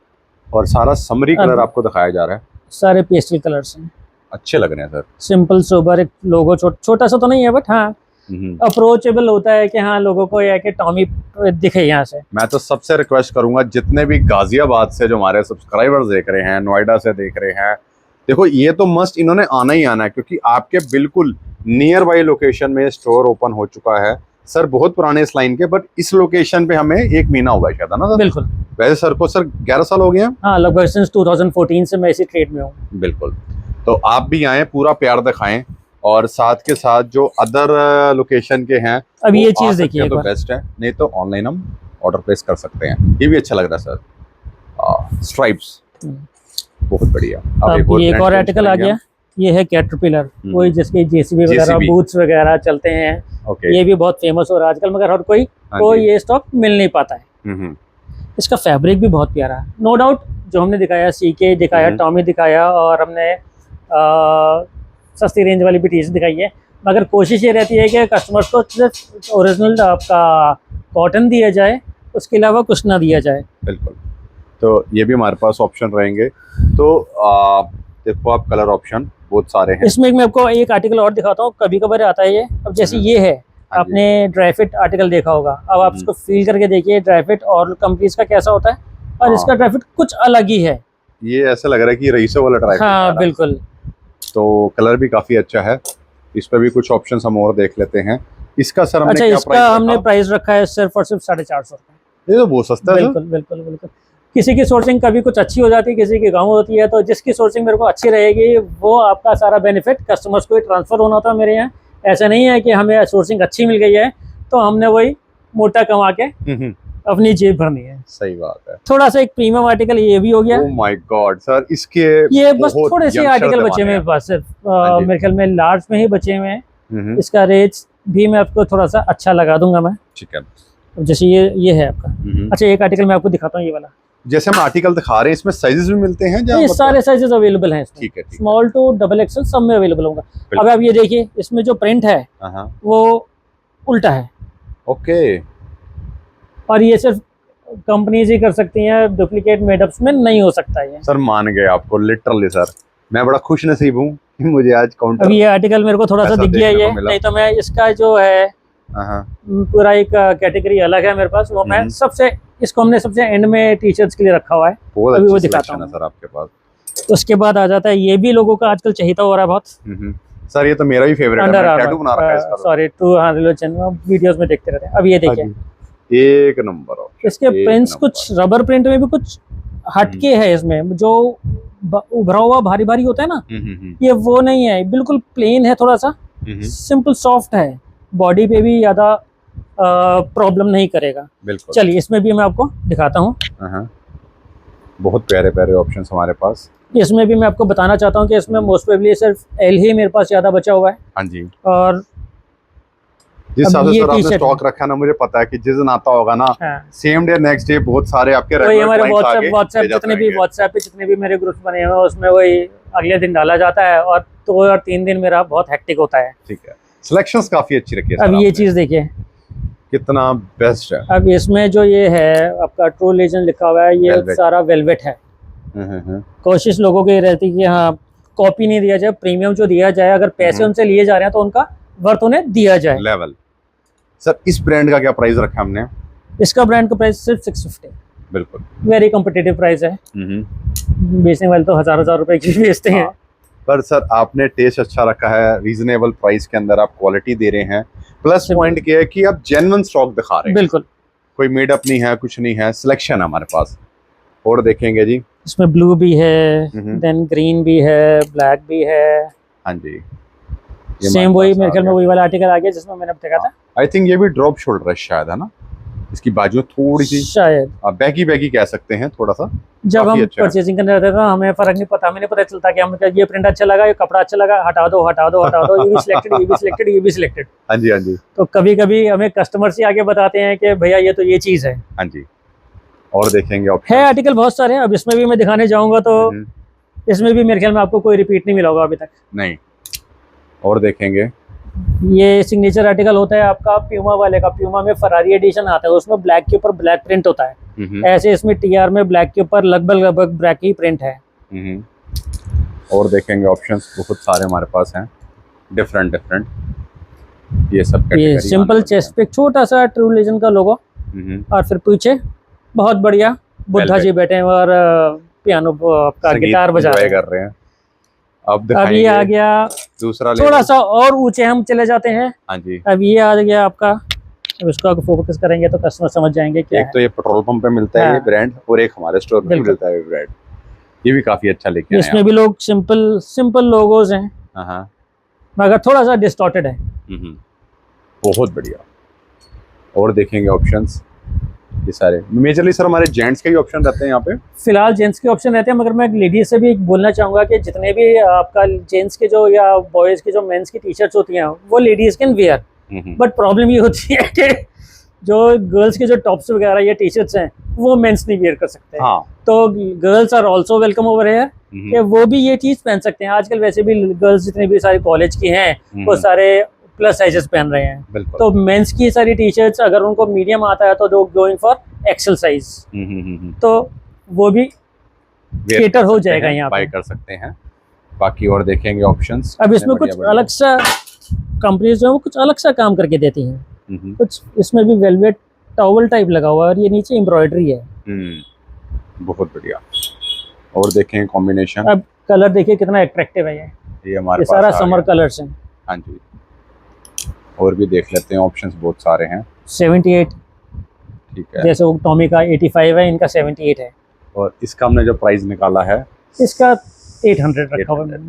और सारा समरी कलर आपको दिखाया जा रहा है, सारे पेस्टल कलर्स हैं, अच्छे लग रहे हैं सर। सिंपल सोबर, एक लोगो छोटा सा तो नहीं है, बट हाँ अप्रोचेबल होता है कि हाँ लोगों को यह कि टॉमी दिखे यहाँ से। मैं तो सबसे रिक्वेस्ट करूंगा, जितने भी गाजियाबाद से जो हमारे सब्सक्राइबर्स देख रहे हैं, नोएडा से देख रहे हैं, देखो ये तो मस्ट इन्होंने आना ही आना है, क्योंकि आपके बिल्कुल नियर बाई लोकेशन में स्टोर ओपन हो चुका है सर, बहुत पुराने इस लाइन के, बट इस लोकेशन पे हमें 1 महीना हुआ है शायद, है ना सर? बिल्कुल। वैसे सर को सर 11 साल हो गए हैं। हाँ, लगभग सिंस 2014 से मैं इसी ट्रेड में हूँ। बिल्कुल, तो आप भी आए, पूरा प्यार दिखाएं, और साथ के साथ जो अदर लोकेशन के हैं, अब ये चीज देखिए तो बेस्ट है, नहीं तो ऑनलाइन हम ऑर्डर प्लेस कर सकते हैं। ये भी अच्छा लग रहा है सर, स्ट्राइप्स बहुत बढ़िया। अब ये एक और आर्टिकल आ गया, ये है कैटरपिलर, वही जिसके जेसीबी वगैरह, बूट्स वगैरह चलते हैं। ये भी बहुत फेमस हो रहा है आजकल, मगर हर कोई ये स्टॉक मिल नहीं पाता है। इसका फैब्रिक भी बहुत प्यारा है, नो डाउट। जो हमने दिखाया, सीके दिखाया, टॉमी दिखाया, और हमने सस्ती रेंज वाली भी टी-शर्ट दिखाई है, मगर कोशिश ये रहती है कि कस्टमर्स को सिर्फ ओरिजिनल आपका कॉटन दिया जाए, उसके अलावा कुछ ना दिया जाए। बिल्कुल, तो ये भी हमारे पास ऑप्शन रहेंगे। तो देखो आप कलर ऑप्शन बहुत सारे हैं इसमें। मैं आपको एक आर्टिकल और दिखाता हूँ, कभी कभार आता है ये। अब जैसे ये है, आपने ड्राई फिट आर्टिकल देखा होगा, अब आप इसको फील करके देखिए ड्राई फिट और कंपनीज का कैसा होता है, और इसका ड्राई फिट कुछ अलग ही है। ये ऐसा लग रहा है कि रईसों वाला ड्राई फिट। हाँ बिल्कुल, तो कलर भी काफी अच्छा है, इस पर भी कुछ ऑप्शन हम और देख लेते हैं। इसका सर हमने क्या इसका हमने प्राइस रखा है सिर्फ और सिर्फ 450 रुपये। ये तो बहुत सस्ता है। बिल्कुल बिल्कुल बिल्कुल। किसी की सोर्सिंग कभी कुछ अच्छी हो जाती है, किसी की कम होती है, तो जिसकी सोर्सिंग मेरे को अच्छी रहेगी वो आपका सारा बेनिफिट कस्टमर्स को ही ट्रांसफर होना होता है मेरे यहाँ। ऐसा नहीं है कि हमें सोर्सिंग अच्छी मिल गई है तो हमने वही मोटा कमा के अपनी जेब भरनी है। सही बात है। थोड़ा सा एक प्रीमियम आर्टिकल ये भी हो गया। ओह माय गॉड सर, इसके ये बस थोड़े से आर्टिकल बचे मेरे पास, सिर्फ मेरे ख्याल में लार्ज में ही बचे हुए हैं। इसका रेट भी मैं आपको थोड़ा सा अच्छा लगा दूंगा मैं। ठीक है, जैसे ये है आपका। अच्छा, एक आर्टिकल मैं आपको दिखाता हूँ, ये वाला। जैसे हम आर्टिकल दिखा रहे हैं, इसमें साइजेस भी मिलते हैं? ये सारे साइजेस अवेलेबल हैं इसमें। ठीक है, स्मॉल टू डबल एक्सेल सब में अवेलेबल होगा। अब आप ये देखिए, इसमें जो प्रिंट है वो उल्टा है। ओके, और ये सिर्फ कंपनीज ही कर सकती हैं, डुप्लीकेट मेडअप्स में नहीं हो सकता ये। सर मान गए आपको, लिटरली सर मैं बड़ा खुश नसीब हूँ कि मुझे आज काउंटर। अब ये आर्टिकल मेरे को थोड़ा सा दिख गया ये, नहीं तो मैं इसका जो है पूरा एक कैटेगरी अलग है मेरे पास, वो मैं सबसे, इसको हमने सबसे एंड में टी-शर्ट्स के लिए रखा हुआ है, अभी वो दिखाता हूँ सर आपके पास। उसके बाद आ जाता है, ये भी लोगों का आजकल चाहिए हो रहा है बहुत। सर ये तो मेरा भी फेवरेट है, मैंने टैटू बना रखा है इसका। सॉरी, वीडियोस में देखते रहते हैं। अब ये देखिए, एक नंबर इसके प्रिंट्स कुछ रबर प्रिंट में भी कुछ हटके है इसमें, जो उभरा हुआ भारी भारी होता है ना, ये वो नहीं है, बिल्कुल प्लेन है, थोड़ा सा सिंपल सॉफ्ट है, बॉडी पे भी ज्यादा प्रॉब्लम नहीं करेगा। चलिए इसमें भी मैं आपको दिखाता हूँ। बहुत प्यारे प्यारे ऑप्शंस हमारे पास। इसमें भी मैं आपको बताना चाहता हूँ कि इसमें मोस्ट प्रोबेबली सिर्फ एल ही मेरे पास ज्यादा बचा हुआ है। हाँ जी। और जिस हिसाब से ये सर आपने टी-शर्ट स्टॉक रखा है ना, मुझे पता है कि जिस दिन आता होगा ना, हाँ, सेम डे नेक्स्ट डे बहुत सारे आपके वही रेगुलर हमारे क्लाइंट्स आगे व्हाट्सएप भेजा जितने भी करेंगे। व्हाट्सएप पे जितने भी मेरे ग्रुप्स बने हुए हैं उसमें वही अगले दिन डाला जाता है, और 2 और 3 दिन मेरा बहुत हेक्टिक होता है। ठीक है, सिलेक्शंस काफी अच्छी रखी है अब सर ये आपने। चीज देखिए, कितना बेस्ट है। अब इसमें जो ये है आपका ट्रू लेजेंड लिखा हुआ है, ये Velvet। सारा वेलवेट है। कोशिश लोगों की रहती है कि हाँ कॉपी नहीं दिया जाए, प्रीमियम जो दिया जाए, अगर पैसे उनसे लिए जा रहे हैं तो उनका वर्थ उन्हें दिया जाए। लेवल। सर इस ब्रांड का क्या प्राइस रखा है हमने? इसका ब्रांड का प्राइस सिर्फ 650, बिल्कुल वेरी कॉम्पिटिटिव प्राइस है। बेचने वाले तो हजार रुपए की बेचते हैं। पर सर आपने टेस्ट अच्छा रखा है, रीजनेबल प्राइस के अंदर आप क्वालिटी दे रहे हैं। प्लस पॉइंट क्या है कि आप जेन्युइन स्टॉक दिखा रहे हैं। बिल्कुल, कोई मेडअप नहीं है, कुछ नहीं है, सिलेक्शन है हमारे पास। और देखेंगे जी, इसमें ब्लू भी है, देन ग्रीन भी है, ब्लैक भी है। हाँ जी, सेम वही मेरे ख्याल में वही वाला आर्टिकल आ गया जिसमें मैंने देखा था। आई थिंक ये भी ड्रॉप शोल्डर है शायद, है ना? इसकी बाजू थोड़ी सी शायद आप बैगी बैगी कह सकते हैं थोड़ा सा। जब हम अच्छा है। परचेजिंग करने जाते थे ना, हमें फर्क नहीं पता, हमें नहीं पता चलता कि हम ये प्रिंट अच्छा लगा, ये कपड़ा अच्छा लगा, हटा दो हटा दो हटा दो, ये भी सिलेक्टेड, ये भी सिलेक्टेड, ये भी सिलेक्टेड। हाँ जी, हाँ जी, तो कभी कभी हमें कस्टमर से आके बताते हैं कि भैया ये तो ये चीज है। हाँ जी। और देखेंगे ऑप्शन है आर्टिकल बहुत सारे हैं, अब इसमें भी मैं दिखाने जाऊंगा तो इसमें भी मेरे ख्याल में आपको कोई रिपीट नहीं मिला होगा अभी तक। नहीं। और देखेंगे, ये सिग्नेचर आर्टिकल होता है आपका प्यूमा वाले का। प्यूमा में फरारी एडिशन आता है, उसमें ब्लैक के ऊपर ब्लैक प्रिंट होता है। ऐसे इसमें टीआर में ब्लैक के ऊपर लगभग ब्लैक ही प्रिंट है। और देखेंगे ऑप्शंस बहुत सारे हमारे पास हैं, डिफरेंट। ये सब ये सिंपल चेस्ट पे छोटा सा ट्रू लेजेंड का लोगो, और फिर पीछे बहुत बढ़िया बुद्धा जी बैठे हैं और पियानो आपका गिटार बजा कर रहे हैं। अब ये आ गया दूसरा, थोड़ा सा और ऊंचे हम चले जाते हैं। हाँ जी। अब ये आ गया आपका, अब इसको अगर फोकस करेंगे तो कस्टमर समझ जाएंगे क्या एक तो ये पेट्रोल पंप पे मिलता है ये ब्रांड, और एक हमारे स्टोर में मिलता है ये ब्रांड। ये भी काफी अच्छा लेके आए हैं। इसमें भी लोग सिंपल लोगोज हैं, मगर थोड़ा सा डिस्टॉर्टेड है। बहुत बढ़िया। और देखेंगे ऑप्शंस, ये सारे मेजरली सर हमारे जेंट्स के ही ऑप्शन रहते हैं यहाँ पे। फिलहाल जेंट्स के ऑप्शन रहते हैं, मगर मैं लेडीज से भी एक बोलना चाहूंगा कि जितने भी आपका जेंट्स के जो या बॉयज के जो मेंस की टी शर्ट्स होती हैं वो ladies can wear, but problem ये होती है कि जो गर्ल्स के जो टॉप्स वगैरह या टी शर्ट्स हैं वो मेंस नहीं वेयर कर सकते। तो girls are also welcome over here कि वो भी ये चीज पहन सकते हैं। आजकल वैसे भी गर्ल्स जितने भी सारे कॉलेज की हैं वो सारे प्लस साइजेस पहन रहे हैं। तो मेंस की सारी टी शर्ट्स अगर उनको मीडियम आता है तो दो गोइंग फॉर एक्सेल साइज, तो वो भी केटर हो जाएगा, यहाँ बाय कर सकते हैं। बाकी और देखेंगे ऑप्शंस। अब इसमें कुछ अलग सा कंपनीज जो है वो कुछ अलग सा काम करके देती हैं। कुछ इसमें भी वेलवेट टॉवल टाइप लगा हुआ है और ये नीचे एम्ब्रॉयडरी है। बहुत बढ़िया। और देखें कॉम्बिनेशन, अब कलर देखिए कितना अट्रैक्टिव है। ये हमारे सारा समर कलर्स हैं। हाँ जी। और भी देख लेते हैं, ऑप्शंस बहुत सारे हैं। 78, ठीक है, जैसे वो टॉमी का 85 है, इनका 78 है। और इसका हमने जो प्राइस निकाला है इसका 800 रखा हुआ है,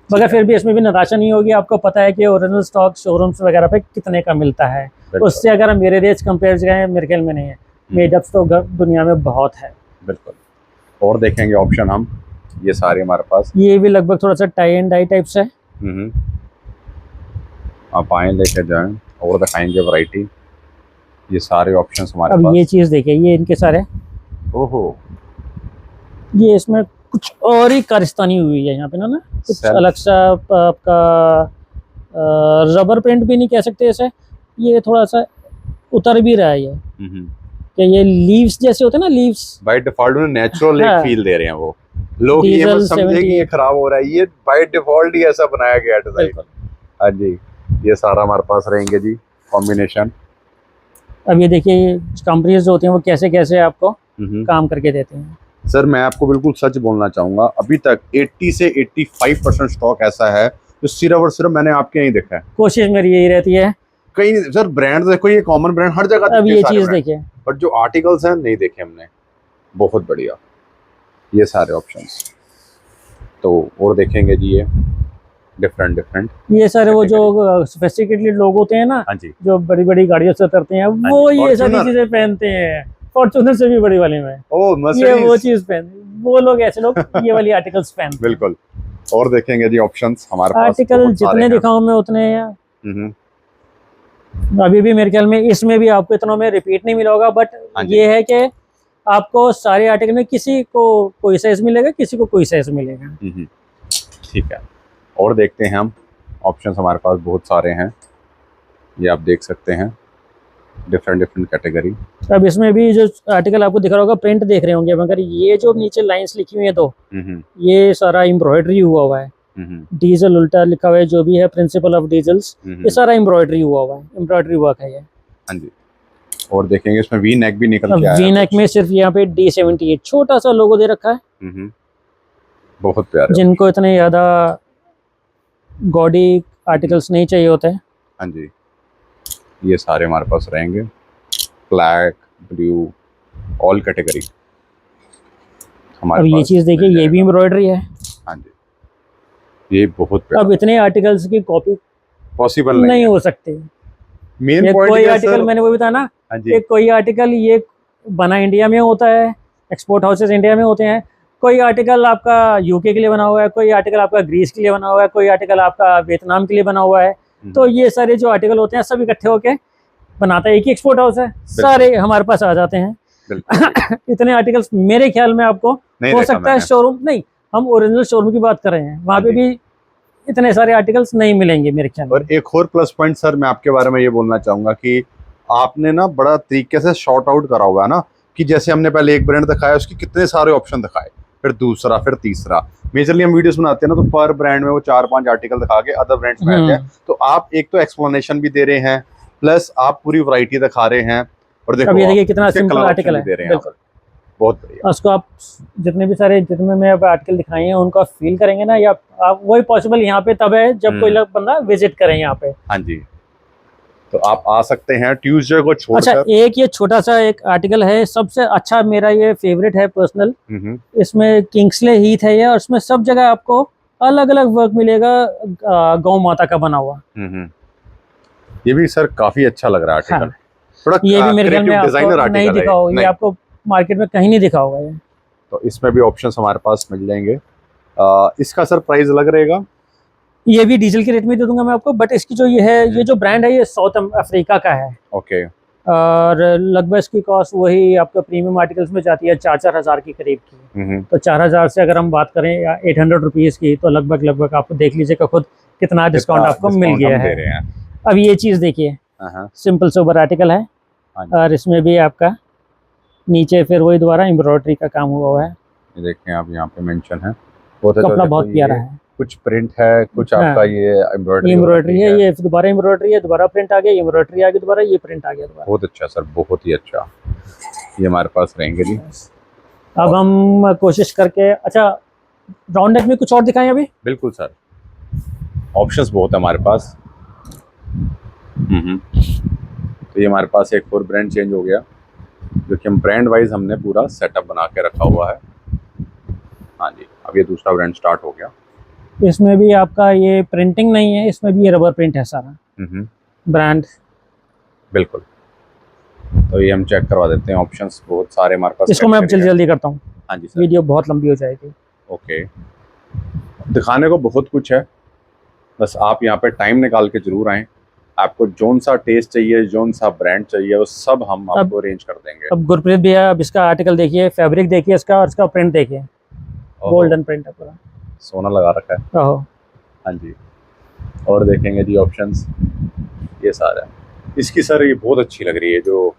मगर फिर भी इसमें भी निराशा नहीं होगी। आपको पता है कि ओरिजिनल स्टॉक शोरूम्स वगैरह पे कितने का मिलता है, उससे अगर हम मेरे रेट्स कंपेयर करें मेरे ख्याल में नहीं है। मेडअप्स तो दुनिया में बहुत है। बिल्कुल। और देखेंगे ऑप्शन हम, ये सारे हमारे पास, ये भी लगभग थोड़ा सा टाई एंड डाई टाइप से है। आप आए लेके जाएं और दिखाएंगे वैरायटी। ये सारे ऑप्शंस हमारे अब पास। ये चीज देखिए, ये इनके सारे, ओहो, ये इसमें कुछ और ही कारिस्तानी हुई है यहाँ पे ना कुछ अलग सा आपका रबर प्रिंट भी नहीं कह सकते इसे, ये थोड़ा सा उतर भी रहा है ये कि ये लीव्स जैसे होते हैं ना, लीव्स बाय डिफॉल्ट में नेचुरल एक फील दे रहे हैं वो लोग। ये मत समझे कि ये खराब हो रहा है, ये बाय डिफॉल्ट ही ऐसा बनाया गया डिजाइन। हाँ जी, ये सारा हमारे पास रहेंगे जी कॉम्बिनेशन। अब ये देखिए कंपनीज जो होती हैं वो कैसे कैसे आपको काम करके देते हैं। सर मैं आपको बिल्कुल सच बोलना चाहूंगा, अभी तक 80 से 85% स्टॉक ऐसा है जो सिर्फ और सिर्फ मैंने आपके यहीं देखा है। कोशिश मेरी यही रहती है। कहीं सर ब्रांड देखो, ये कॉमन ब्रांड हर जगह। अब ये चीज देखिए, बट जो आर्टिकल्स हैं नहीं देखे हमने। बहुत बढ़िया, ये सारे ऑप्शंस। तो और देखेंगे जी ये डिफरेंट ये सारे वो जो सोफिस्टिकेटेड लोग होते हैं ना, जो बड़ी बड़ी गाड़ियों से उतरते हैं, वो ये सारी चीजें पहनते हैं। फॉर्च्यूनर से भी बड़ी वाली में ये वो चीज पहन, वो लोग ऐसे लोग ये वाली आर्टिकल्स पहनते हैं। बिल्कुल। और देखेंगे जी ऑप्शंस हमारे पास आर्टिकल जितने दिखाऊं मैं उतने अभी भी मेरे ख्याल में इसमें भी आपको इतना में रिपीट नहीं मिला होगा, बट हाँ जी। ये है कि आपको सारे आर्टिकल में किसी को कोई साइज मिलेगा, किसी को कोई साइज मिलेगा। ठीक है, और देखते हैं हम, ऑप्शंस हमारे पास बहुत सारे हैं, ये आप देख सकते हैं, डिफरेंट डिफरेंट कैटेगरी। अब इसमें भी जो आर्टिकल आपको दिख रहा होगा, प्रिंट देख रहे होंगे, मगर ये जो नीचे लाइंस लिखी हुई है दो, ये सारा एम्ब्रॉयडरी हुआ है। डीजल उल्टा लिखा हुआ है, जो भी है प्रिंसिपल ऑफ डीजल्स, ये सारा एम्ब्रॉयडरी हुआ है, एम्ब्रॉयडरी वर्क है ये। हाँ जी, और देखेंगे इसमें वी नेक भी निकल के आया है। वी नेक में सिर्फ यहाँ पे D78 छोटा सा लोगो दे रखा है। बहुत प्यारे, जिनको इतने ज्यादा गॉडी आर्टिकल्स नहीं चाहिए होते हैं। हाँ जी, ये सारे हमारे पास रहेंगे, ब्लैक, ब्लू, ऑल कैटेगरी हमारे अब पास। ये चीज देखिए, ये भी एम्ब्रॉयडरी है। हाँ जी, ये बहुत प्यारा। अब इतने आर्टिकल्स की कॉपी पॉसिबल नहीं हो सकती। मेन पॉइंट कोई आर्टिकल मैंने वो बताया ना, हाँ जी, कि कोई आर्टिकल ये बना इंडिया में होता है, एक्सपोर्ट हाउसेस इंडिया में होते हैं, कोई आर्टिकल आपका यूके के लिए बना हुआ है, कोई आर्टिकल आपका ग्रीस के लिए बना हुआ है, कोई आर्टिकल आपका वियतनाम के लिए बना हुआ है। तो ये सारे जो आर्टिकल होते हैं सब इकट्ठे होके बनाता है एक ही एक्सपोर्ट हाउस है, सारे हमारे पास आ जाते हैं। इतने आर्टिकल्स मेरे ख्याल में आपको हो सकता है शोरूम नहीं, हम ओरिजिनल शोरूम की बात कर रहे हैं, वहाँ पे भी इतने सारे आर्टिकल्स नहीं मिलेंगे मेरे ख्याल में। और एक और प्लस पॉइंट सर मैं आपके बारे में ये बोलना चाहूंगा कि आपने ना बड़ा तरीके से शॉर्ट आउट करा हुआ है ना, कि जैसे हमने पहले एक ब्रांड दिखाया, उसकी कितने सारे ऑप्शन दिखाए, फिर दूसरा, फिर तीसरा। मेजरली हम वीडियोस बनाते हैं ना, तो पर ब्रांड में वो 4-5 आर्टिकल दिखा के अदर ब्रांड्स में आते हैं। तो आप एक तो एक्सप्लेनेशन भी दे रहे हैं, प्लस आप पूरी वैरायटी दिखा रहे हैं, और देखो ये देखिए कितना सिंपल आर्टिकल है, बिल्कुल बहुत बढ़िया। उसको आप जितने भी सारे जितने में आर्टिकल दिखाए हैं उनको आप फील करेंगे ना, या आप वही पॉसिबल यहाँ पे तब है जब कोई बंदा विजिट करे यहाँ पे। हाँ जी, तो आप आ सकते हैं ट्यूसडे को छोड़कर। अच्छा, एक ये छोटा सा एक आर्टिकल है, सबसे अच्छा मेरा ये फेवरेट है पर्सनल। इसमें किंग्सले हीथ है ये, और इसमें सब जगह आपको अलग अलग वर्क मिलेगा गौ माता का बना हुआ। ये भी सर काफी अच्छा लग रहा है आर्टिकल। हाँ। ये भी मेरे ख्याल में आपको नहीं दिखा होगा, ये आपको मार्केट में कहीं नहीं दिखा होगा ये। तो इसमें भी ऑप्शंस हमारे पास मिल जाएंगे। इसका सर प्राइस अलग रहेगा, ये भी डीजल के रेट में दे दूंगा मैं आपको, बट इसकी जो ये है, ये जो ब्रांड है ये साउथ अफ्रीका का है। ओके। और लगभग इसकी कॉस्ट वही आपका प्रीमियम आर्टिकल्स में जाती है 4-4 हज़ार के करीब की। तो 4,000 से अगर हम बात करें या 800 रुपीज़ की, तो लगभग आपको देख लीजिएगा खुद कितना डिस्काउंट आपको मिल गया है। अब ये चीज़ देखिए, सिंपल सोबर आर्टिकल है, और इसमें भी आपका नीचे फिर वही दोबारा एम्ब्रॉयडरी का काम हुआ है। देखें आप, यहाँ पे मेंशन है, कपड़ा बहुत प्यारा है, कुछ प्रिंट है, कुछ आपका ये एम्ब्रॉयडरी है, ये दोबारा एम्ब्रॉयडरी है, दोबारा प्रिंट आ गया, एम्ब्रॉयडरी आ गई दोबारा, ये प्रिंट आ गया दोबारा। बहुत अच्छा सर, बहुत ही अच्छा, ये हमारे पास रहेंगे जी। अब हम कोशिश करके, अच्छा राउंड नेक में कुछ और दिखाएं अभी। बिल्कुल सर, ऑप्शंस बहुत है हमारे पास। तो ये हमारे पास एक और ब्रांड चेंज हो गया, जो कि हम ब्रांड वाइज हमने पूरा सेटअप बना के रखा हुआ है। हाँ जी, अब ये दूसरा ब्रांड स्टार्ट हो गया। इसमें भी आपका ये प्रिंटिंग नहीं है, इसमें भी ये रबर प्रिंट है सारा ब्रांड। बिल्कुल, तो ये हम चेक करवा देते हैं, ऑप्शंस बहुत सारे हमारे पास। इसको मैं अब जल्दी करता हूँ, हाँ जी सर, वीडियो बहुत लंबी हो जाएगी। ओके, दिखाने को बहुत कुछ है, बस आप यहाँ पे टाइम निकाल के जरूर आएँ। आपको जोन सा टेस्ट चाहिए, जोन सा ब्रांड चाहिए, वो सब हम आपको अरेंज कर देंगे। अब गुरप्रीत भैया, अब इसका आर्टिकल देखिए, फैब्रिक देखिए इसका, और इसका प्रिंट देखिए, गोल्डन प्रिंट है पूरा, सोना लगा रखा है। हाँ जी, और देखेंगे जी ऑप्शंस, ये सारा इसकी सर ये बहुत अच्छी लग रही है, जो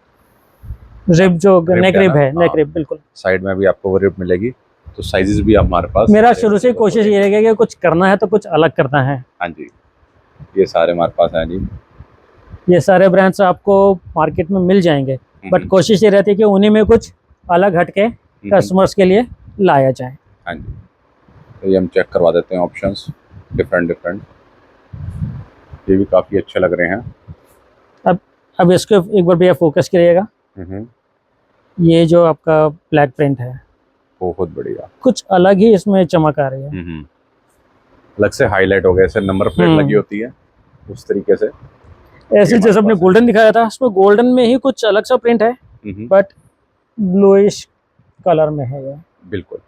रिब, जो नेक रिब है, नेक रिब बिल्कुल साइड में भी आपको वो रिब मिलेगी। तो साइजेस भी हमारे पास, मेरा शुरू से कोशिश ये रहेगी कि कुछ करना है तो कुछ अलग करना है। हाँ जी, ये सारे हमारे पास हैं जी। ये सारे ब्रांड्स आपको मार्केट में मिल जाएंगे, बट कोशिश ये रहती है कि उन्हीं में कुछ अलग हटके कस्टमर्स के लिए लाया जाए। हाँ जी, तो ये हम चेक करवा देते हैं ऑप्शंस, डिफरेंट, ये भी काफ़ी अच्छे लग रहे हैं। अब इसको एक बार भैया फोकस करिएगा, ये जो आपका ब्लैक प्रिंट है, बहुत बढ़िया, कुछ अलग ही इसमें चमक आ रही है, अलग से हाईलाइट हो गया, ऐसे नंबर प्लेट लगी होती है उस तरीके से। ऐसे जैसे हमने गोल्डन दिखाया था, उसमें गोल्डन में ही कुछ अलग सा प्रिंट है, बट ब्लूइश कलर में है ये। बिल्कुल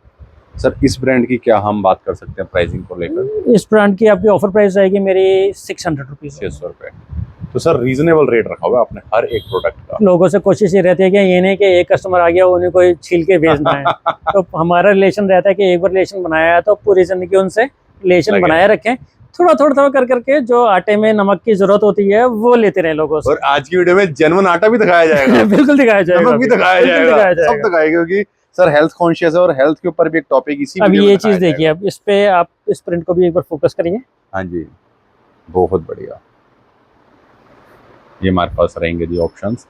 सर, इस ब्रांड की क्या हम बात कर सकते हैं प्राइसिंग को लेकर? इस ब्रांड की आपकी ऑफर प्राइस आएगी मेरी 600 रुपीज़। 600 रुपये। तो सर रीजनेबल रेट रखा हुआ है आपने हर एक प्रोडक्ट का। लोगों से कोशिश ये रहती है कि ये नहीं कि एक कस्टमर आ गया उन्हें कोई छील के भेजना है। तो हमारा रिलेशन रहता है कि एक बार रिलेशन बनाया है तो पूरी जिंदगी उनसे रिलेशन बनाए रखें, थोड़ा थोड़ा थोड़ा कर करके जो आटे में नमक की जरूरत होती है वो लेते रहे लोगों से। और आज की वीडियो में जेन्युइन आटा भी दिखाया जाएगा। बिल्कुल दिखाया जाएगा, नमक भी दिखाया जाएगा, सब दिखाएगा, क्योंकि सर हेल्थ कॉन्शियस है और हेल्थ के ऊपर भी एक टॉपिक इसी अब ये चीज देखिए, अब इस पे आप इस प्रिंट को भी एक बार फोकस करिए। हाँ जी, बहुत बढ़िया। ये हमारे पास रहेंगे जी ऑप्शंस,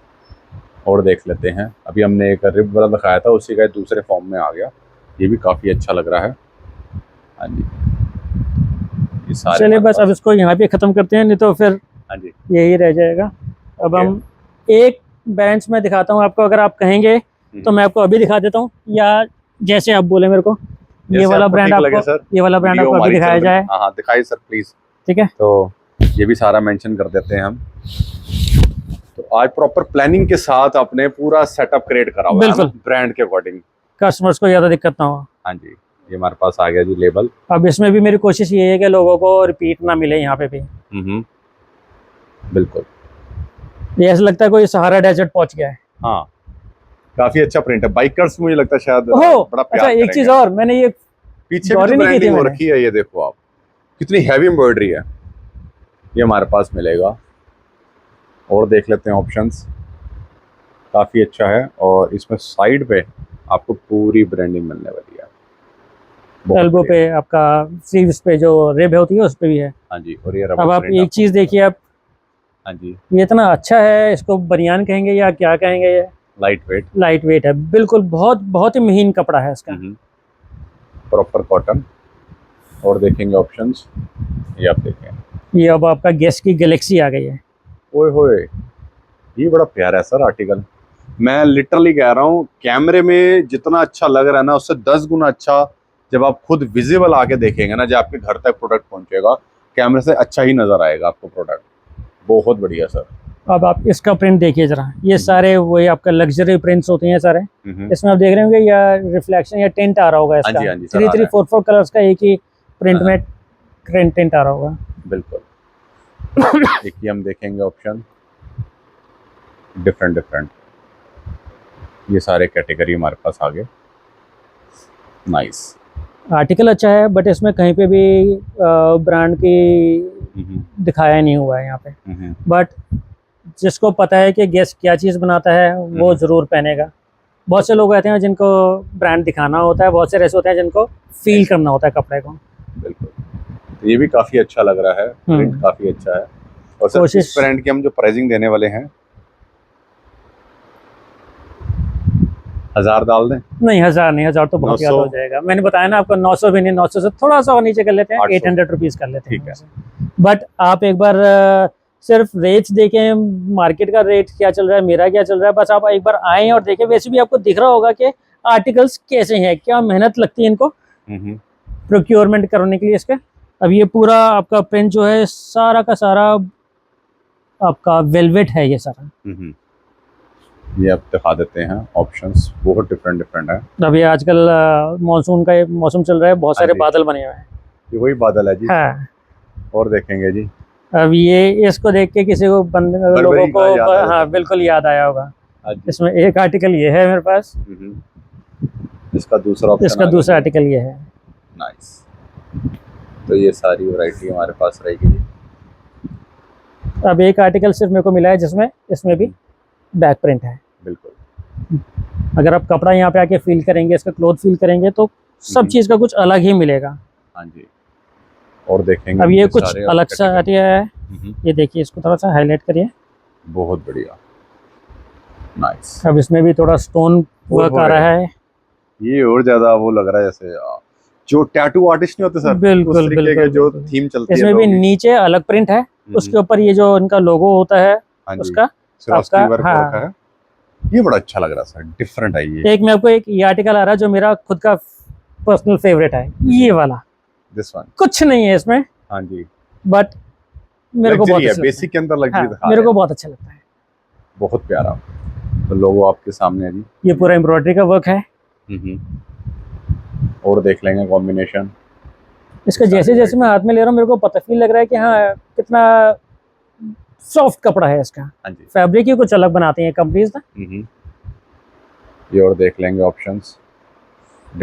और देख लेते हैं। अभी हमने एक रिब वाला दिखाया था, उसी का दूसरे फॉर्म में आ गया, ये भी काफी अच्छा लग रहा है। हाँ जी, ये सारे चलिए बस अब इसको यहाँ पे खत्म करते हैं, नहीं तो फिर हाँ जी यही रह जाएगा। अब हम एक बेंच में दिखाता हूँ आपको, अगर आप कहेंगे तो मैं आपको अभी दिखा देता हूँ, या जैसे आप बोले मेरे को ये वाला ब्रांड आपको, ये वाला ब्रांड आपको अभी दिखाया जाए। हाँ दिखाइए सर प्लीज। ठीक है, तो ये भी सारा मेंशन कर देते हैं हम। तो आज प्रॉपर प्लानिंग के साथ अपने पूरा सेटअप क्रिएट करा हुआ है ब्रांड के अकॉर्डिंग, कस्टमर्स को ज्यादा दिक्कत ना हो। हाँ जी, ये हमारे पास आ गया जी लेबल। अब इसमें भी मेरी कोशिश ये है कि लोगों को रिपीट ना मिले यहाँ पे भी। बिल्कुल, ये ऐसा लगता है कोई सहारा डेजर्ट पहुंच गया है। हाँ काफी अच्छा प्रिंट है, बाइकर्स मुझे लगता है शायद बड़ा प्यार अच्छा एक चीज और, मैंने ये पीछे भी तो ब्रांडिंग हो रखी है, ये देखो आप कितनी हैवी एम्ब्रॉयडरी है, ये हमारे पास मिलेगा। और देख लेते हैं ऑप्शंस, काफी अच्छा है। और इसमें साइड पे आपको पूरी ब्रांडिंग मिलने वाली है, एल्बो पे आपका, स्लीव्स पे जो रिब होती है उस पे भी है। हाँ जी, और ये अब आप एक चीज देखिए, आप हाँ जी, ये इतना अच्छा है, इसको बनियान कहेंगे या क्या कहेंगे, ये लाइट वेट है बिल्कुल, बहुत ही महीन कपड़ा है इसका, प्रॉपर कॉटन। और देखेंगे ऑप्शंस, ये आप देखें, ये अब आपका गैस की गैलेक्सी आ गई है। ओए होए, ये बड़ा प्यारा है सर आर्टिकल, मैं लिटरली कह रहा हूँ, कैमरे में जितना अच्छा लग रहा है ना उससे 10 गुना अच्छा जब आप खुद विजिबल आके देखेंगे ना, जब आपके घर तक प्रोडक्ट पहुंचेगा, कैमरे से अच्छा ही नजर आएगा आपको प्रोडक्ट। बहुत बढ़िया सर। अब आप इसका प्रिंट देखिए जरा, ये सारे वही आपका लग्जरी प्रिंट्स होते हैं सारे। इसमें आप देख रहे होंगे या रिफ्लेक्शन या टिंट आ रहा होगा इसका, 3 4 4 कलर्स का एक ही प्रिंट में टिंट आ रहा होगा। बिल्कुल। देखिए हम देखेंगे ऑप्शन डिफरेंट, ये सारे कैटेगरी हमारे पास आ गए। नाइस, आर्टिकल अच्छा है, बट इसमें कहीं पे भी ब्रांड की दिखाया नहीं हुआ है यहाँ पे। बट जिसको पता है कि गेस्ट क्या चीज़ बनाता है वो ज़रूर पहनेगा। बहुत से लोग रहते हैं जिनको ब्रांड दिखाना होता है, बहुत से ऐसे होते हैं जिनको फील करना होता है कपड़े को। बिल्कुल, तो ये भी काफ़ी अच्छा लग रहा है, प्रिंट काफ़ी अच्छा है। और सर इस ब्रांड की हम जो प्राइसिंग देने वाले हैं, 1000 डाल दें? नहीं 1000 नहीं, 1000 तो बहुत ज़्यादा हो जाएगा। मैंने बताया ना आपको, 900 भी नहीं, 900 से थोड़ा सा और नीचे कर लेते हैं, 800 रुपीज़ कर लेते हैं। ठीक है, बट आप एक बार सिर्फ रेट्स देखें, मार्केट का रेट क्या चल रहा है, मेरा क्या चल रहा है, बस आप एक बार आएँ और देखें। वैसे भी आपको दिख रहा होगा कि आर्टिकल्स कैसे हैं, क्या मेहनत लगती है इनको प्रोक्योरमेंट करने के लिए इसका। अब ये पूरा आपका प्रिंट जो है सारा का सारा आपका वेलवेट है, ये सारा। ये आप दिखा देते हैं ऑप्शंस, बहुत डिफरेंट है। अभी आजकल मानसून का मौसम चल रहा है, बहुत सारे बादल बने हुए हैं, ये वही बादल है जी। हाँ, और देखेंगे जी, अब ये इसको देख के किसी को लोगों को हाँ बिल्कुल याद आया होगा। इसमें एक आर्टिकल ये है मेरे पास, इसका दूसरा आर्टिकल ये है। नाइस, तो ये सारी वैरायटी हमारे पास रहेगी जी। अब एक आर्टिकल सिर्फ मेरे को मिला है जिसमें इसमें भी बैक प्रिंट है। बिल्कुल, अगर आप कपड़ा यहाँ पे आके फील करेंगे, इसका क्लॉथ फील करेंगे तो सब चीज़ का कुछ अलग ही मिलेगा। हाँ जी, और देखेंगे अब ये कुछ अलग सा आइडिया है, ये देखिए, इसको थोड़ा सा हाईलाइट करिए। बहुत बढ़िया, नाइस। अब इसमें भी थोड़ा स्टोन वर्क आ रहा है, ये और ज्यादा वो लग रहा है जैसे जो टैटू आर्टिस्ट नहीं होते सर, बिल्कुल बिल्कुल, जो थीम चलती है। इसमें भी नीचे अलग प्रिंट है, उसके ऊपर ये जो इनका लोगो होता है उसका वर्क है। ये बड़ा अच्छा लग रहा है सर, डिफरेंट है ये। एक मैं आपको एक ये आर्टिकल आ रहा है जो मेरा खुद का पर्सनल फेवरेट है, ये वाला। दिस वन कुछ नहीं है इसमें, हाँ जी, बट मेरे को बहुत अच्छा बेसिक के अंदर लग्जरी दिखा, मेरे को बहुत अच्छा लगता है, बहुत प्यारा। तो लोगो आपके सामने है जी, ये पूरा एम्ब्रॉयडरी का वर्क है। और देख लेंगे कॉम्बिनेशन इसका, जैसे जैसे मैं हाथ में ले रहा हूँ मेरे को पता फील लग रहा है कि हाँ कितना सॉफ्ट कपड़ा है इसका, हाँ जी। फैब्रिक ही कुछ अलग बनाती हैं कंपनीज ना। ये और देख लेंगे ऑप्शंस।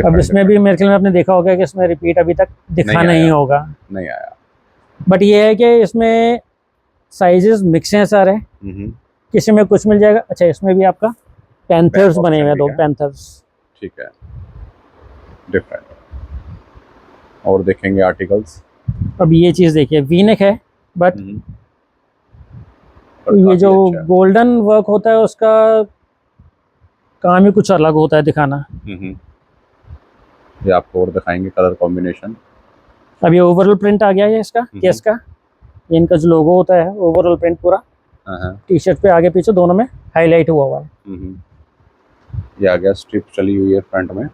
अब इसमें भी मेरे ख्याल में आपने देखा होगा कि इसमें रिपीट अभी तक दिखा नहीं होगा, नहीं आया। बट ये है कि इसमें साइजेस मिक्स हैं सारे, किसी में कुछ मिल जाएगा। अच्छा, इसमें भी आपका पैंथर्स बने हुए हैं, 2 पैंथर्स। ठीक है, डिफरेंट। और देखेंगे आर्टिकल्स। अब ये चीज देखिए, वीनेक है, बट ये जो गोल्डन वर्क होता है उसका काम ही कुछ अलग होता है दिखाना। ये आपको और दिखाएंगे कलर कॉम्बिनेशन। अब ये ओवरऑल प्रिंट आ गया है इसका, केस का। ये इनका जो लोगो होता है, ओवरऑल प्रिंट पूरा टी शर्ट पे आगे पीछे दोनों में हाईलाइट हुआ हुआ है। ये आ गया, स्ट्रिप चली हुई है फ्रंट में,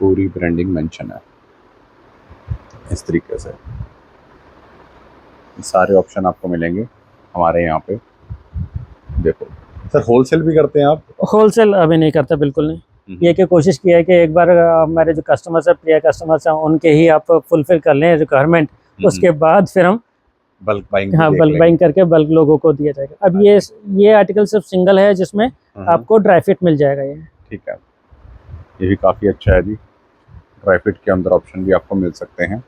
पूरी ब्रांडिंग मेंशन है इस तरीके से। सारे ऑप्शन आपको मिलेंगे हमारे यहाँ पे। देखो सर, होलसेल भी करते हैं आप? होलसेल अभी नहीं करते, बिल्कुल नहीं। ये की कोशिश की है कि एक बार हमारे जो कस्टमर्स है, प्रिय कस्टमर्स हैं, उनके ही आप फुलफिल कर लें रिक्वायरमेंट, उसके बाद फिर हम बल्क बाइंग, हाँ, बल्क बाइंग करके बल्क लोगों को दिया जाएगा। अब ये आर्टिकल सिर्फ सिंगल है जिसमें आपको ड्राई फिट मिल जाएगा। ये ठीक है, ये भी काफ़ी अच्छा है जी। ड्राई फिट के अंदर ऑप्शन भी आपको मिल सकते हैं।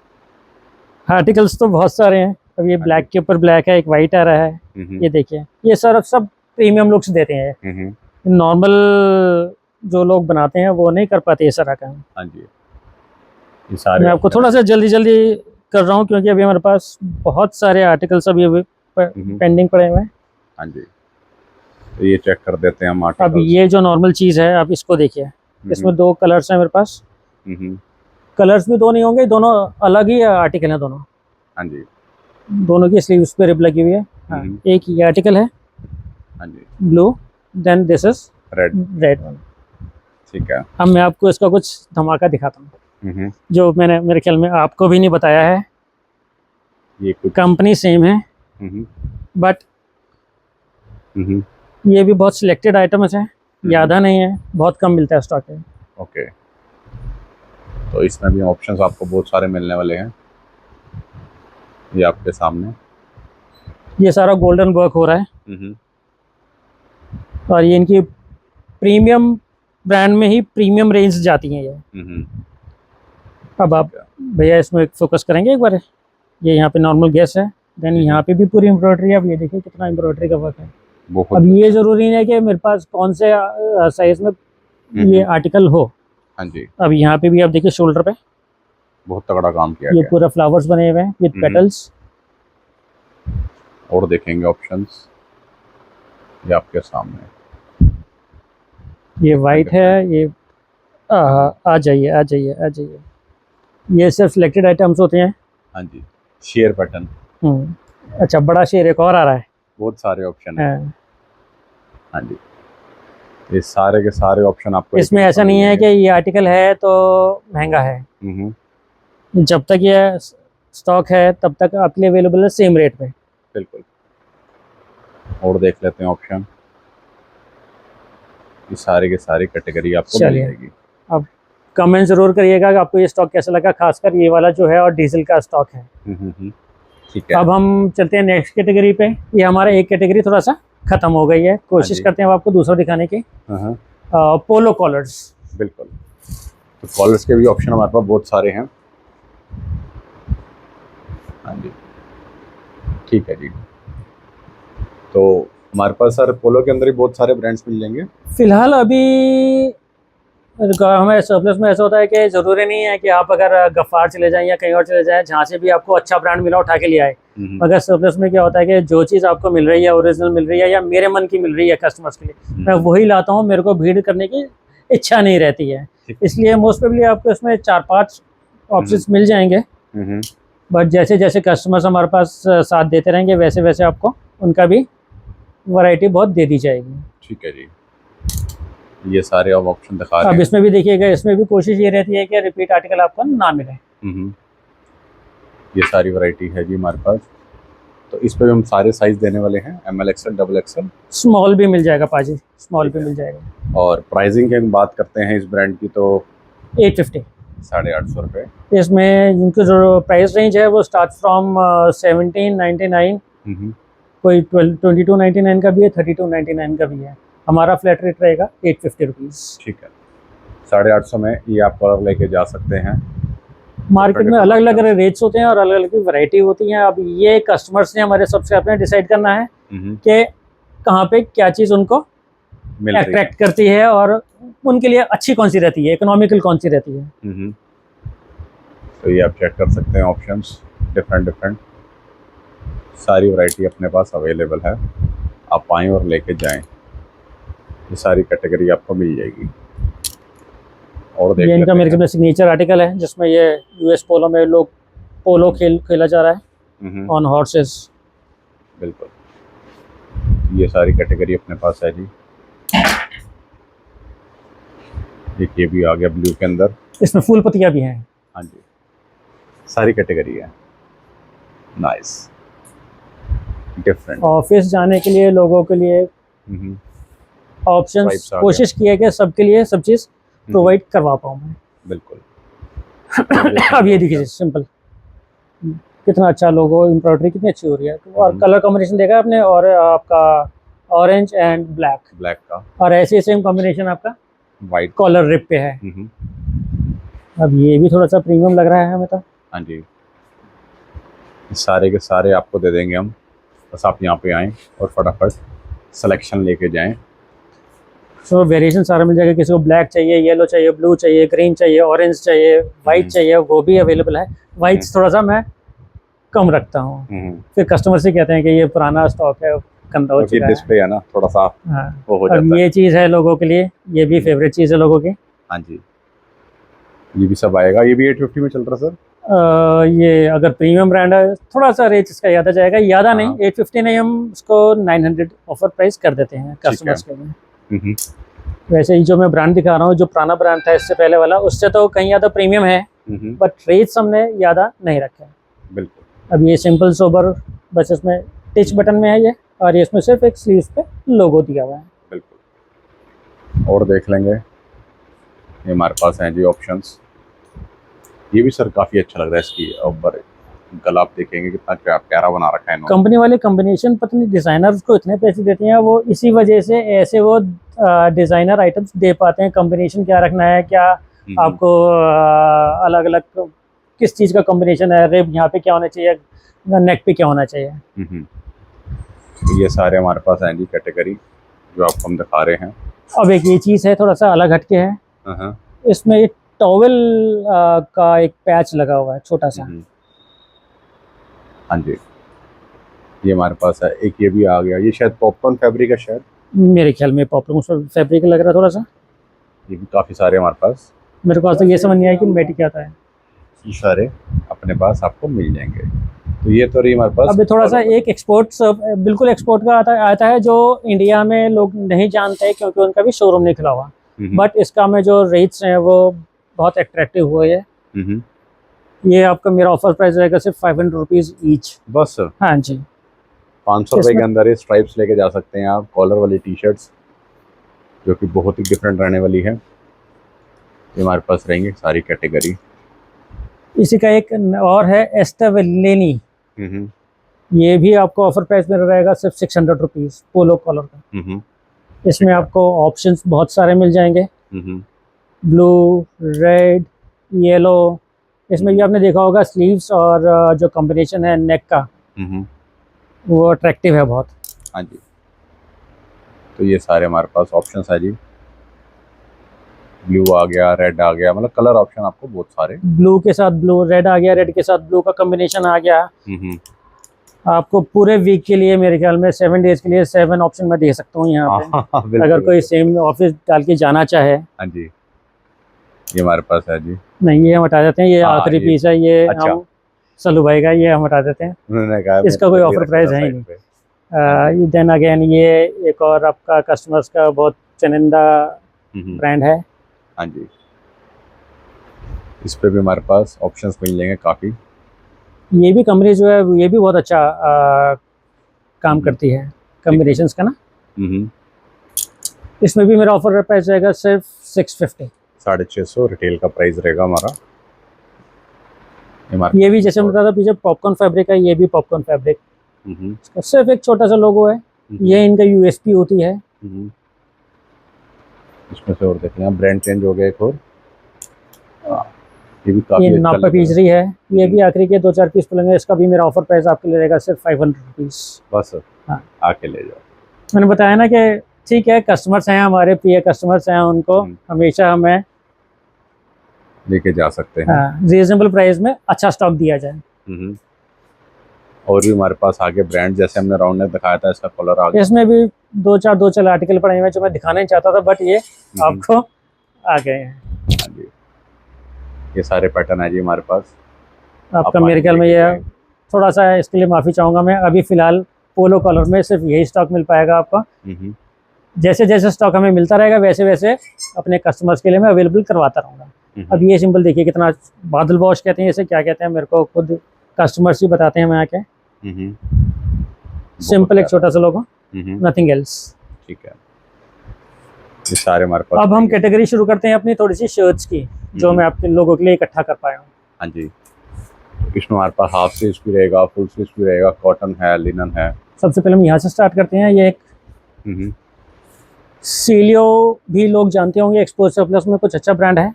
आर्टिकल्स तो बहुत सारे हैं। अब ये ब्लैक के ऊपर ब्लैक है, एक वाइट आ रहा है। ये देखिए, ये सब प्रीमियम लुक्स देते हैं। नॉर्मल जो लोग बनाते हैं वो नहीं कर पाते ये सारा काम। हाँ जी, ये सारे मैं आपको थोड़ा सा जल्दी कर रहा हूँ क्योंकि अभी हमारे पास बहुत सारे आर्टिकल्स अभी पेंडिंग पड़े हुए हैं। हाँ जी, तो ये चेक कर देते हैं हम आर्टिकल्स। अब ये जो नॉर्मल चीज़ है, आप इसको देखिए, इसमें 2 कलर्स हैं मेरे पास। कलर्स भी 2 नहीं होंगे, दोनों अलग ही आर्टिकल हैं दोनों। हाँ जी, दोनों की स्लीव्स पे रिब लगी हुई है। हाँ, एक ये आर्टिकल है, हाँ जी, blue, then this is red one. ठीक है, अब मैं आपको इसका कुछ धमाका दिखाता हूँ जो मैंने, मेरे ख्याल में आपको भी नहीं बताया है। ये कंपनी सेम है, बट ये भी बहुत सिलेक्टेड आइटम्स हैं, ज़्यादा नहीं है, बहुत कम मिलता है स्टॉक में। ओके, तो इसमें भी ऑप्शंस आपको बहुत सारे मिलने वाले हैं। ये आपके सामने, ये सारा गोल्डन वर्क हो रहा है, और ये इनकी प्रीमियम ब्रांड में ही प्रीमियम रेंज जाती हैं ये। अब आप भैया इसमें फोकस करेंगे एक बार। ये यहाँ पे नॉर्मल गैस है, देन यहाँ पे भी पूरी एम्ब्रॉयडरी है। अब ये देखिए कितना एम्ब्रॉयडरी का वर्क है। अब ये जरूरी नहीं है कि मेरे पास कौन से साइज में ये आर्टिकल हो। हाँ जी, अब यहाँ पे भी आप देखिए, शोल्डर पे बहुत तगड़ा काम किया ये गया। पूरा फ्लावर्स बने हुए हैं विद पेटल्स। और देखेंगे ऑप्शंस, ये आपके सामने। ये वाइट है, ये आ जाइए। ये सिर्फ सिलेक्टेड आइटम्स होते हैं। हाँ जी, शेयर पैटर्न। अच्छा, बड़ा शेयर एक और आ रहा है, बहुत सारे ऑप्शन है। हाँ जी, ये सारे के सारे ऑप्शन आपको इसमें ऐसा नहीं है कि ये आर्टिकल है तो महंगा है। जब तक ये स्टॉक है तब तक आपके लिए अवेलेबल है सेम रेट पे। बिल्कुल। और देख लेते हैं ऑप्शन, ये सारे के सारी कैटेगरी आपको मिल जाएगी। अब कमेंट जरूर करिएगा कि आपको ये स्टॉक कैसा लगा, खासकर ये वाला जो है और डीजल का स्टॉक है। ठीक है, अब हम चलते हैं नेक्स्ट कैटेगरी पे। ये हमारा एक कैटेगरी थोड़ा सा खत्म हो गई है, कोशिश करते हैं आपको दूसरा दिखाने की। पोलो कॉलर्स। बिल्कुल, तो कॉलर्स के भी ऑप्शन हमारे पास बहुत सारे हैं। हाँ जी, ठीक है जी। तो हमारे पास सर पोलो के अंदर ही बहुत सारे ब्रांड्स मिल जाएंगे। फिलहाल अभी हमें सरप्लस में ऐसा होता है कि ज़रूरी नहीं है कि आप अगर गफ्फार चले जाएं या कहीं और चले जाएं, जहाँ से भी आपको अच्छा ब्रांड मिला उठा के ले आए। मगर सरप्लस में क्या होता है कि जो चीज़ आपको मिल रही है, ओरिजिनल मिल रही है या मेरे मन की मिल रही है कस्टमर्स के लिए, मैं वही लाता हूँ। मेरे को भीड़ करने की इच्छा नहीं रहती है, इसलिए मोस्ट प्रोबेबली आपको इसमें 4-5 ऑप्शंस मिल जाएंगे। बट जैसे जैसे कस्टमर्स हमारे पास साथ देते रहेंगे, वैसे वैसे आपको उनका भी वैरायटी बहुत दे दी जाएगी। ठीक है जी, ये सारे अब ऑप्शन दिखा रहे हैं। अब इसमें भी देखिएगा, इसमें भी कोशिश ये रहती है कि रिपीट आर्टिकल आपको ना मिले। ये सारी वैरायटी है जी हमारे पास। तो इस पे भी हम सारे साइज देने वाले हैं, ML XL XXL, स्मॉल भी मिल जाएगा पाजी, स्मॉल भी मिल जाएगा। और प्राइसिंग की बात करते हैं इस ब्रांड की तो 850, 850 रुपये। इसमें इनकी जो प्राइस रेंज है वो स्टार्ट फ्रॉम 1799 कोई 2299 का भी है, 3299 का भी है। हमारा फ्लैट रेट रहेगा 850 रुपीज़। ठीक है, 850 में ये आप कलर लेके जा सकते हैं। मार्केट में अलग अलग रेट्स होते हैं और अलग अलग वैरायटी होती हैं। अब ये कस्टमर्स ने, हमारे सब्सक्राइबर ने डिसाइड करना है कि कहाँ पे क्या चीज़ उनको अट्रैक्ट करती है और उनके लिए अच्छी कौन सी रहती है, इकोनॉमिकल कौन सी रहती है। तो ये आप चेक कर सकते हैं, ऑप्शंस डिफरेंट सारी वैरायटी अपने पास अवेलेबल है। आप आएँ और लेके जाएं, ये सारी कैटेगरी आपको मिल जाएगी। और ये इनका मेरे ख्याल सिग्नेचर आर्टिकल है, जिसमें ये यूएस पोलो में लोग पोलो खेला जा रहा है ऑन हॉर्सेस। बिल्कुल, ये सारी कैटेगरी अपने पास है जी। ये भी आ गया ब्लू के अंदर, इसमें फूल पत्तियां भी हैं। हाँ जी, सारी कैटेगरी है। Nice, different. ऑफिस जाने के लिए लोगों के लिए ऑप्शंस कोशिश की है कि सबके लिए सब चीज़ प्रोवाइड करवा पाऊँ मैं। बिल्कुल। अब ये देखिए सिंपल, कितना अच्छा लोगो, एम्ब्रॉयडरी कितनी अच्छी हो रही है। और कलर कॉम्बिनेशन देखा आपने, और आपका ऑरेंज एंड ब्लैक का, और ऐसे सेम कॉम्बिनेशन आपका वाइट कॉलर रिप पे है। अब ये भी थोड़ा सा प्रीमियम लग रहा है हमें तो। हाँ जी, सारे के सारे आपको दे देंगे हम, बस आप यहाँ पे आएँ और फटाफट सिलेक्शन लेके जाएं। सो वेरिएशन सारा मिल जाएगा। किसी को ब्लैक चाहिए, येलो चाहिए, ब्लू चाहिए, ग्रीन चाहिए, ऑरेंज चाहिए, वाइट चाहिए, वो भी अवेलेबल है। वाइट थोड़ा सा मैं कम रखता हूँ, फिर कस्टमर से कहते हैं कि ये पुराना स्टॉक है, गंदा हो चुका है। डिस्प्ले है ना थोड़ा सा, हाँ, वो हो जाता अब ये चीज़ है लोगों के लिए, ये भी फेवरेट चीज़ है लोगों की। हाँ जी, ये भी सब आएगा। ये भी 850 में चल रहा सर। ये अगर प्रीमियम ब्रांड है थोड़ा सा रेट इसका ज़्यादा जाएगा, ज़्यादा नहीं, 850 नहीं, हम इसको 900 ऑफर प्राइस कर देते हैं कस्टमर्स के लिए। वैसे ही जो मैं ब्रांड दिखा रहा हूँ, जो पुराना ब्रांड था इससे पहले वाला, उससे तो कहीं ज़्यादा प्रीमियम है, बट रेट्स हमने ज़्यादा नहीं रखे। बिल्कुल। अब ये सिंपल सोबर, बस इसमें टच बटन में है ये, और ये इसमें सिर्फ एक स्लीव्स पे लोगो दिया हुआ है। बिल्कुल, और देख लेंगे, ये हमारे पास हैं जी ऑप्शंस। ये भी सर काफ़ी अच्छा लग रहा है, इसकी ऊपर गला आप देखेंगे कितना प्यारा बना रखा है इन्होंने। कंपनी वाले कॉम्बिनेशन, पता नहीं डिज़ाइनर्स को इतने पैसे देते हैं, वो इसी वजह से ऐसे वो डिज़ाइनर आइटम्स दे पाते हैं। कॉम्बिनेशन क्या रखना है, क्या आपको अलग अलग किस चीज़ का कॉम्बिनेशन है, रिब यहाँ पे क्या होना चाहिए, नेक पे क्या होना चाहिए। तो ये सारे हमारे पास हैं जी कैटेगरी जो आपको हम दिखा रहे हैं। अब एक ये चीज़ है, थोड़ा सा अलग हटके है, इसमें एक टॉवेल का एक पैच लगा हुआ है छोटा सा। हाँ जी, ये हमारे पास है। एक ये भी आ गया, ये शायद पॉपकॉर्न फैब्रिक है, शायद मेरे ख्याल में पॉपकॉर्न फैब्रिक लग रहा है थोड़ा सा। ये भी काफ़ी सारे हमारे पास। मेरे को आज तक ये समझ नहीं आया कि मेटी क्या आता है। ये सारे अपने पास आपको मिल जाएंगे। तो ये तो रही हमारे पास। अभी थोड़ा सा एक एक्सपोर्ट, बिल्कुल एक्सपोर्ट का आता है, जो इंडिया में लोग नहीं जानते क्योंकि उनका भी शोरूम नहीं खुला हुआ। बट इसका में जो रेट्स हैं वो बहुत अट्रैक्टिव हुए है। ये आपका मेरा ऑफर प्राइस रहेगा सिर्फ 500 रुपीज़ ईच, बस। हाँ जी, 500 रुपये के अंदर ये स्ट्राइप्स लेके जा सकते हैं आप, कॉलर वाली टी शर्ट्स जो कि बहुत ही डिफरेंट रहने वाली है। ये हमारे पास रहेंगे सारी कैटेगरी। इसी का एक और है एस्टावेलिनी, ये भी आपको ऑफर प्राइस में रहेगा सिर्फ 600 रुपीज़, पोलो कॉलर का। इसमें आपको ऑप्शंस बहुत सारे मिल जाएंगे, ब्लू, रेड, येलो। इसमें भी आपने देखा होगा स्लीव्स और जो कॉम्बिनेशन है नेक का, वो अट्रैक्टिव है बहुत। हाँ जी, तो ये सारे हमारे पास ऑप्शंस है जी। ब्लू आ गया, रेड आ गया, मतलब कलर ऑप्शन आपको बहुत सारे। ब्लू के साथ ब्लू, रेड आ गया, रेड के साथ ब्लू का कॉम्बिनेशन आ गया। आपको पूरे वीक के लिए मेरे ख्याल में 7 डेज के लिए 7 ऑप्शन मैं दे सकता हूँ यहाँ पे। अगर कोई सेम ऑफिस डाल के जाना चाहे। हाँ जी, ये हमारे पास है जी। नहीं, ये हम हटा देते हैं, ये आखिरी पीस है, ये अच्छा। हम सलू भाई का, ये हम हटा देते हैं, उन्होंने कहा इसका कोई ऑफर प्राइस है ही नहीं। देन अगेन ये एक और आपका कस्टमर्स का बहुत चुनिंदा ब्रांड है। हाँ जी, इस पे भी हमारे पास ऑप्शंस मिल जाएंगे काफ़ी। ये भी कंपनी जो है ये भी बहुत अच्छा काम करती है कॉम्बिनेशंस का ना। इसमें भी मेरा ऑफर प्राइस रहेगा सिर्फ 650, 650 रिटेल का प्राइस रहेगा हमारा। ये भी जैसे मैं बता था पीछे पॉपकॉर्न फैब्रिक है, ये भी पॉपकॉर्न फैब्रिक। इसका सिर्फ एक छोटा सा लोगो है, ये इनका यूएसपी होती है। इसमें से और देख लें, ब्रांड चेंज हो गया एक और। ये भी काफी ये अच्छा नापा लग रहा पीचरी है, ये भी आखिरी के 2-4 पीस मिलेंगे। इसका भी मेरा ऑफर प्राइस आपके लिए रहेगा सिर्फ 500 रुपीज़। बस हाँ, आके ले जाओ। मैंने बताया ना कि ठीक है, कस्टमर्स हैं हमारे, प्रिय कस्टमर्स हैं, उनको हमेशा हमें लेके जा सकते हैं। रीजनेबल प्राइस में अच्छा स्टॉक दिया जाए। और भी हमारे पास आगे ब्रांड, जैसे हमने राउंड नेक दिखाया था, इसका कलर आ गया। इसमें भी 2-4 आर्टिकल पड़े हुए जो मैं दिखाना ही चाहता था, बट ये आपको आ गए हैं। हाँ जी, ये सारे पैटर्न है जी हमारे पास। आपका मेरे ख्याल में ये थोड़ा सा, इसके लिए माफ़ी चाहूँगा मैं, अभी फ़िलहाल पोलो कलर में सिर्फ यही स्टॉक मिल पाएगा आपका। जैसे जैसे स्टॉक हमें मिलता रहेगा वैसे वैसे अपने कस्टमर्स के लिए मैं अवेलेबल करवाता रहूँगा। अब ये सिंबल देखिए कितना, बादल वॉश कहते हैं इसे, क्या कहते हैं मेरे को खुद कस्टमर्स ही बताते हैं, मैं आके सिंपल एक छोटा सा लोगो, नथिंग एल्स। ठीक है, ये सारे हमारे पास। अब हम कैटेगरी शुरू करते हैं अपनी थोड़ी सी शर्ट्स की, जो मैं आपके लोगों के लिए इकट्ठा कर पाया हूँ। हाँ जी, इसमें हमारे पास हाफ स्लीव्स भी रहेगा, फुल स्लीव्स भी रहेगा, कॉटन है, लिनन है। सबसे पहले हम यहाँ से स्टार्ट करते हैं। ये एक सीलियो भी लोग जानते होंगे, एक्सपोज सरप्लस में कुछ अच्छा ब्रांड है,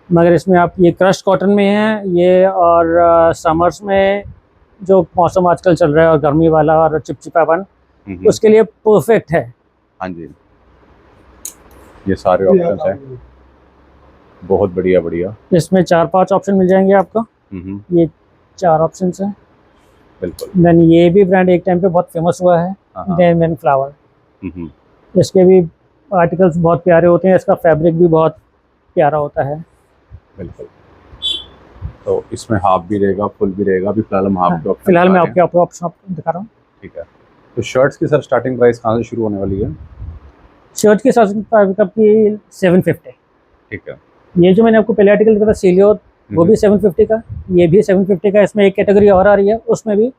मगर इसमें आप ये क्रश कॉटन में है ये, और समर्स में जो मौसम आजकल चल रहा है और गर्मी वाला और चिपचिपापन, उसके लिए परफेक्ट है। हाँ जी, ये सारे ऑप्शंस हैं, बहुत बढ़िया बढ़िया। इसमें 4-5 ऑप्शन मिल जाएंगे आपको। ये 4 ऑप्शंस हैं। बिल्कुल। देन ये भी ब्रांड एक टाइम पे बहुत फेमस हुआ है, देन फ्लावर। इसके भी आर्टिकल्स बहुत प्यारे होते हैं, इसका फैब्रिक भी बहुत प्यारा होता है। बिल्कुल। तो इसमें हाफ भी रहेगा, फुल भी रहेगा। अभी फिलहाल हम हाफ के ऑप्शन, फिलहाल मैं आपको ऑप्शन दिखा रहा हूँ। ठीक है। तो शर्ट्स की सर स्टार्टिंग प्राइस कहाँ से शुरू होने वाली है? शर्ट की स्टार्टिंग प्राइस आपकी 750। ठीक है। ये जो मैंने आपको पहले आर्टिकल दिया था सीलियो, वो भी 750 का, ये भी 750 का। इसमें एक कैटेगरी और आ रही है, उसमें भी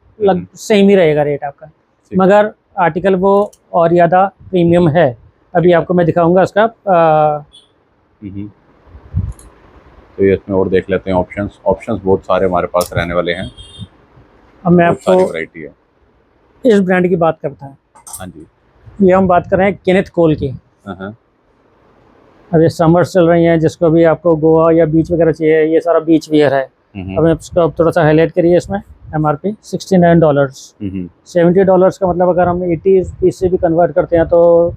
सेम ही रहेगा रेट आपका, मगर आर्टिकल वो और ज़्यादा प्रीमियम है। अभी आपको मैं दिखाऊंगा इसका। तो ये इसमें और देख लेते हैं ऑप्शंस बहुत सारे हमारे पास रहने वाले हैं। अब मैं आपको वैरायटी है, इस ब्रांड की बात करता है। हाँ जी, ये हम बात कर रहे हैं केनेथ कोल की। अब ये समर्स चल रही हैं, जिसको भी आपको गोवा या बीच वगैरह चाहिए, ये सारा बीच वियर है। अब मैं इसको थोड़ा सा हाईलाइट करिए। इसमें MRP $69, $70 का मतलब अगर हम 80 पीस से भी कन्वर्ट करते हैं तो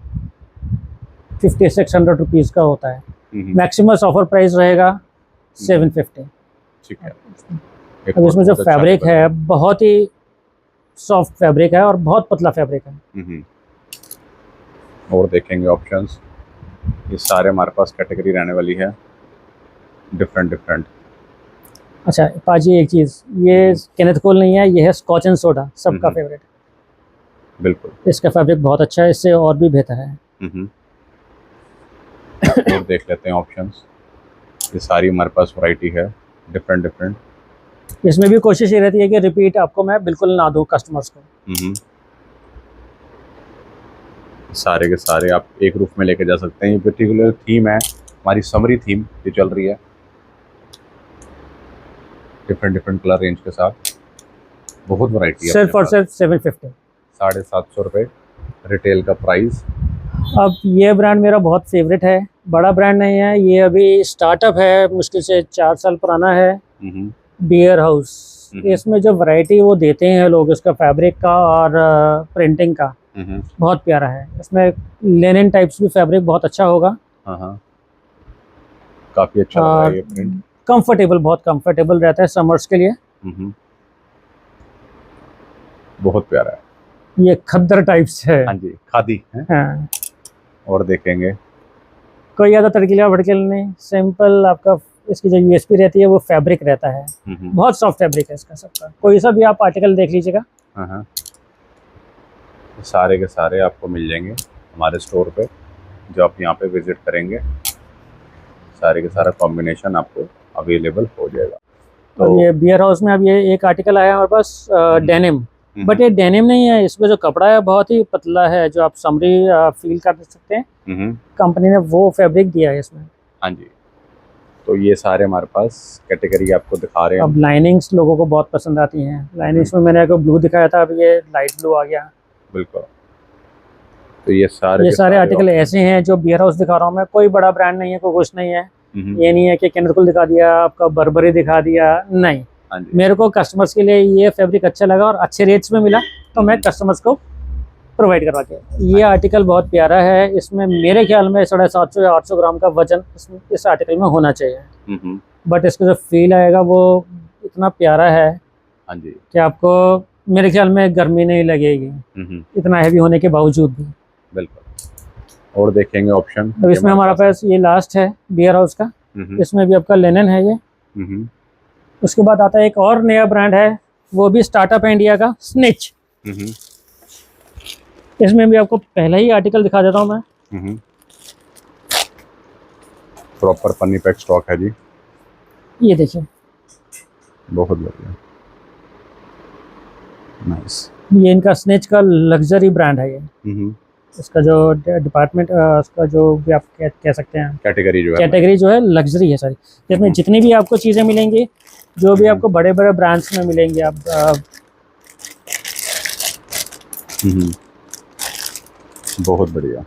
5600 रुपीज़ का होता है। मैक्सिमम ऑफर प्राइस रहेगा 750। ठीक है। अब इसमें जो फैब्रिक है बहुत ही सॉफ्ट फैब्रिक है और बहुत पतला फैब्रिक है। और देखेंगे ऑप्शंस, ये सारे हमारे पास कैटेगरी रहने वाली है, डिफरेंट। अच्छा पाजी, एक चीज़, ये केनेथ कोल नहीं है, ये है स्कॉच एंड सोडा, सबका फेवरेट। बिल्कुल, इसका फैब्रिक बहुत अच्छा है, इससे और भी बेहतर है। और देख लेते हैं ऑप्शंस, ये सारी हमारे पास वैरायटी है, डिफरेंट। इसमें भी कोशिश ये रहती है कि रिपीट आपको मैं बिल्कुल ना दूं कस्टमर्स को। सारे के सारे आप एक रूफ में लेके जा सकते हैं। ये पर्टिकुलर थीम है हमारी, समरी थीम जो चल रही है, डिफरेंट कलर रेंज के साथ, बहुत वैरायटी है। सिर्फ और सिर्फ 750, 750 रुपये रिटेल का प्राइस। अब ये ब्रांड मेरा बहुत फेवरेट है, बड़ा ब्रांड नहीं है, ये अभी स्टार्टअप है, मुश्किल से 4 साल पुराना है, बियर हाउस। इसमें जो वैरायटी वो देते हैं लोग, इसका फैब्रिक का और प्रिंटिंग का बहुत प्यारा है। इसमें लेनिन टाइप्स भी फैब्रिक बहुत अच्छा होगा। काफ़ी अच्छा लग रहा है ये प्रिंट, कंफर्टेबल, बहुत कंफर्टेबल रहता है समर्स के लिए। बहुत प्यारा है, ये खद्दर टाइप्स है। हाँ जी, खादी है। हाँ। और देखेंगे कोई ज़्यादा तड़कीला भड़कीला नहीं, सिंपल आपका। इसकी जो यूएसपी रहती है वो फैब्रिक रहता है, बहुत सॉफ्ट फैब्रिक है इसका सबका। कोई सा भी आप आर्टिकल देख लीजिएगा। सारे के सारे आपको मिल जाएंगे हमारे स्टोर पे, जो आप यहाँ पे विजिट करेंगे, सारे के सारा कॉम्बिनेशन आपको अवेलेबल हो जाएगा। तो ये बियर हाउस में अब ये एक आर्टिकल आया है हमारे पास, डेनिम, बट ये डेनिम नहीं है, इसमें जो कपड़ा है बहुत ही पतला है, जो आप समरी फील कर सकते हैं। कंपनी ने वो फैब्रिक दिया है इसमें। हाँ जी, तो ये सारे हमारे पास कैटेगरी आपको दिखा रहे हैं। अब लाइनिंग्स लोगों को बहुत पसंद आती हैं। लाइनिंग्स में मैंने आपको ब्लू दिखाया था, अब ये लाइट ब्लू आ गया। बिल्कुल। तो ये सारे आर्टिकल ऐसे हैं जो बियर हाउस दिखा रहा हूँ मैं। कोई बड़ा ब्रांड नहीं है, कोई कुछ नहीं है। ये नहीं है कि केनेथ दिखा दिया, आपका बर्बरी दिखा दिया, नहीं। मेरे को कस्टमर्स के लिए ये फैब्रिक अच्छा लगा और अच्छे रेट्स में मिला, तो मैं कस्टमर्स को प्रोवाइड करवा के। ये आर्टिकल बहुत प्यारा है। इसमें मेरे ख्याल में 750 या 800 ग्राम का वजन इस आर्टिकल में होना चाहिए। बट इसका जो फील आएगा वो इतना प्यारा है कि आपको मेरे ख्याल में गर्मी नहीं लगेगी, इतना हैवी होने के बावजूद भी। बिल्कुल। और देखेंगे ऑप्शन। अब इसमें हमारा पास ये लास्ट है बियर हाउस का। इसमें भी आपका लिनन है ये। उसके बाद आता है एक और नया ब्रांड है, वो भी स्टार्टअप है इंडिया का, स्निच। इसमें भी आपको पहला ही आर्टिकल दिखा देता हूँ मैं। प्रॉपर पन्नी पैक स्टॉक है जी। ये देखिए, बहुत बढ़िया, नाइस। ये इनका स्निच का लग्जरी ब्रांड है ये। इसका जो डिपार्टमेंट, उसका जो भी आप कह सकते हैं कैटेगरी जो है लग्जरी है सारी। जिसमें जितनी भी आपको चीज़ें मिलेंगी, जो भी आपको बड़े बड़े ब्रांड्स में मिलेंगी, आप बहुत बढ़िया।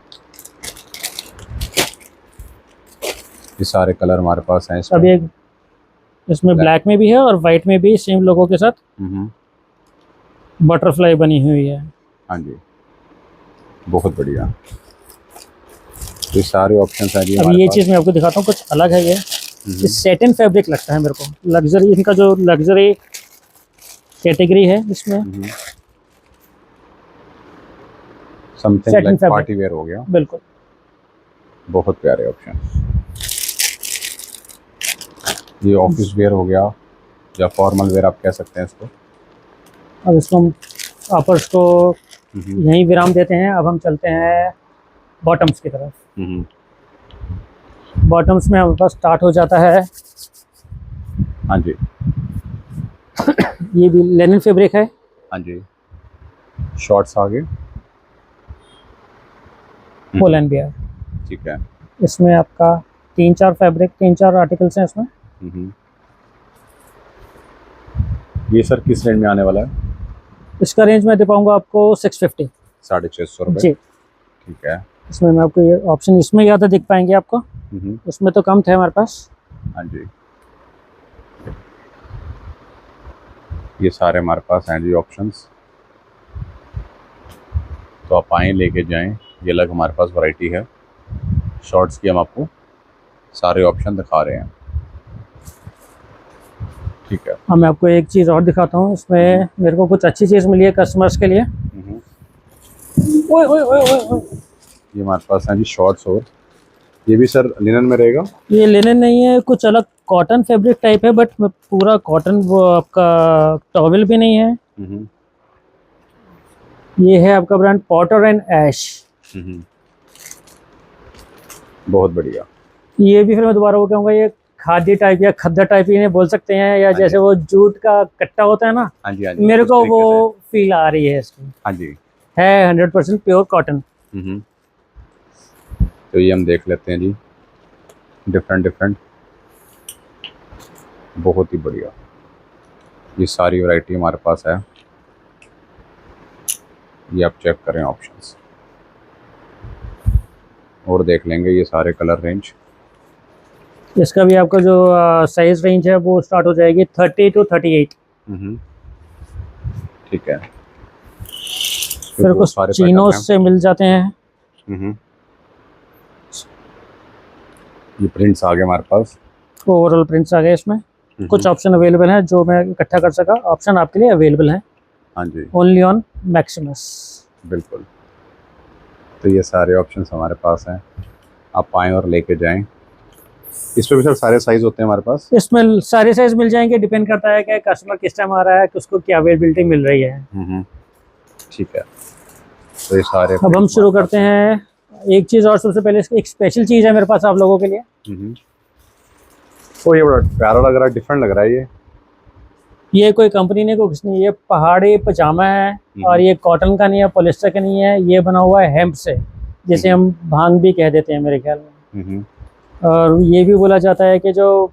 ये सारे कलर हमारे पास हैं। अभी एक इसमें ब्लैक में भी है और वाइट में भी सेम लोगों के साथ बटरफ्लाई बनी हुई है। हाँ जी, बहुत बढ़िया। ये सारे ऑप्शंस हैं जी। अब ये चीज़ मैं आपको दिखाता हूँ, कुछ अलग है। ये सैटिन फैब्रिक लगता है मेरे को, लग्जरी। इनका जो लग्जरी कैटेगरी है इसमें समथिंग लाइक पार्टी वेयर हो गया। बिल्कुल, बहुत प्यारे ऑप्शन। ये ऑफिस वेयर हो गया या फॉर्मल वेयर आप कह सकते हैं इसको। अब इसको हम अपर्स को यहीं विराम देते हैं। अब हम चलते हैं बॉटम्स की तरफ। बॉटम्स में हमारे पास स्टार्ट हो जाता है। हाँ जी, ये भी लिनन फैब्रिक है। हाँ जी, शॉर्ट्स आगे फुल एंड बियर। ठीक है। इसमें आपका 3-4 आर्टिकल्स हैं इसमें। ये सर किस रेंज में आने वाला है? इसका रेंज मैं दे पाऊंगा आपको 650, 650 रुपये जी। ठीक है। इसमें मैं आपको ये ऑप्शन इसमें ज़्यादा दिख पाएंगे आपको, उसमें तो कम थे हमारे पास। हाँ जी, ये सारे हमारे पास हैं जी ऑप्शंस। तो आप आएँ, लेके जाएं। ये अलग हमारे पास वैरायटी है। शॉर्ट्स की हम आपको सारे ऑप्शन दिखा रहे हैं। ठीक है। अब मैं आपको एक चीज़ और दिखाता हूँ। इसमें मेरे को कुछ अच्छी चीज़ मिली है कस्टमर्स के लिए। ओए ओए ओए ओए ओए। ये हमारे पास है जी शॉर्ट्स। और ये भी सर लिनन में रहेगा? ये लिनन नहीं है, कुछ अलग कॉटन फैब्रिक टाइप है, बट पूरा कॉटन, वो आपका टॉवेल भी नहीं है। ये है आपका ब्रांड पॉटर एंड ऐश। बहुत बढ़िया। ये भी फिर मैं दोबारा वो कहूँगा, ये खादी टाइप या खद्दर टाइप इन्हें बोल सकते हैं, या जैसे वो जूट का कट्टा होता है ना। हाँ जी, हाँ जी, मेरे को वो फील आ रही है इसकी। हाँ जी, है 100% प्योर कॉटन। तो ये हम देख लेते हैं जी, डिफरेंट। बहुत ही बढ़िया। ये सारी वैरायटी हमारे पास है। ये आप चेक करें ऑप्शंस, और देख लेंगे ये सारे कलर रेंज। इसका भी आपका जो साइज रेंज है वो स्टार्ट हो जाएगी 30 to 38। ठीक है। फिर कुछ चीनोस से मिल जाते हैं। ये प्रिंट्स आ गए हमारे पास, ओवरऑल प्रिंट्स आ गए इसमें। कुछ ऑप्शन अवेलेबल हैं जो मैं इकट्ठा कर सका। ऑप्शन आपके लिए अवेलेबल हैं। हाँ जी, ओनली ऑन मैक्सिमस। बिल्कुल। तो ये सारे ऑप्शंस हमारे पास हैं, आप आएँ और लेके जाएं। इसमें भी सर सारे साइज होते हैं हमारे पास? इसमें सारे साइज मिल जाएंगे, डिपेंड करता है कि कस्टमर किस टाइम आ रहा है, कि उसको क्या अवेलेबिलिटी मिल रही है। ठीक है। तो ये सारे अब हम शुरू करते हैं। एक चीज़ और, सबसे पहले एक स्पेशल चीज़ है मेरे पास आप लोगों के लिए। ओ, ये बड़ा प्यारा लग रहा है, डिफरेंट लग रहा है। ये कोई कंपनी ने कुछ नहीं, ये पहाड़ी पजामा है। और ये कॉटन का नहीं है, पॉलिस्टर का नहीं है, ये बना हुआ है हेम्प से, जिसे हम भांग भी कह देते हैं मेरे ख्याल में। और ये भी बोला जाता है कि जो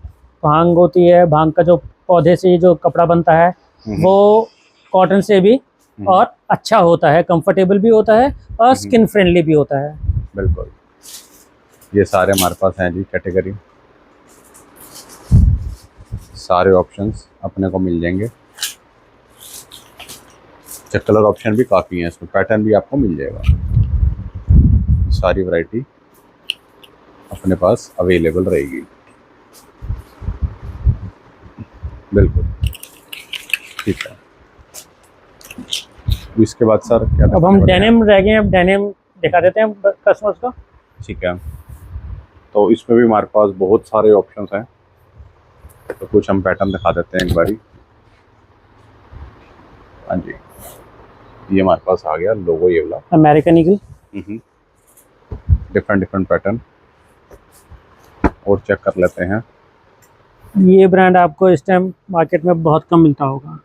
भांग होती है, भांग का जो पौधे से जो कपड़ा बनता है वो कॉटन से भी और अच्छा होता है, कंफर्टेबल भी होता है और स्किन फ्रेंडली भी होता है। बिल्कुल, ये सारे हमारे पास हैं जी कैटेगरी, सारे ऑप्शंस अपने को मिल जाएंगे। कलर ऑप्शन भी काफ़ी हैं इसमें, पैटर्न भी आपको मिल जाएगा, सारी वैरायटी अपने पास अवेलेबल रहेगी। बिल्कुल ठीक है। इसके बाद सर क्या, अब हम डेनिम रह गए, अब डेनिम दिखा देते हैं कस्टमर्स को। ठीक है, तो इसमें भी हमारे पास बहुत सारे ऑप्शंस हैं, तो कुछ हम पैटर्न दिखा देते हैं एक बारी। हाँ जी, ये हमारे पास आ गया लोगो, ये वाला अमेरिकन ईगल। डिफरेंट पैटर्न और चेक कर लेते हैं। ये ब्रांड आपको इस टाइम मार्केट में बहुत कम मिलता होगा।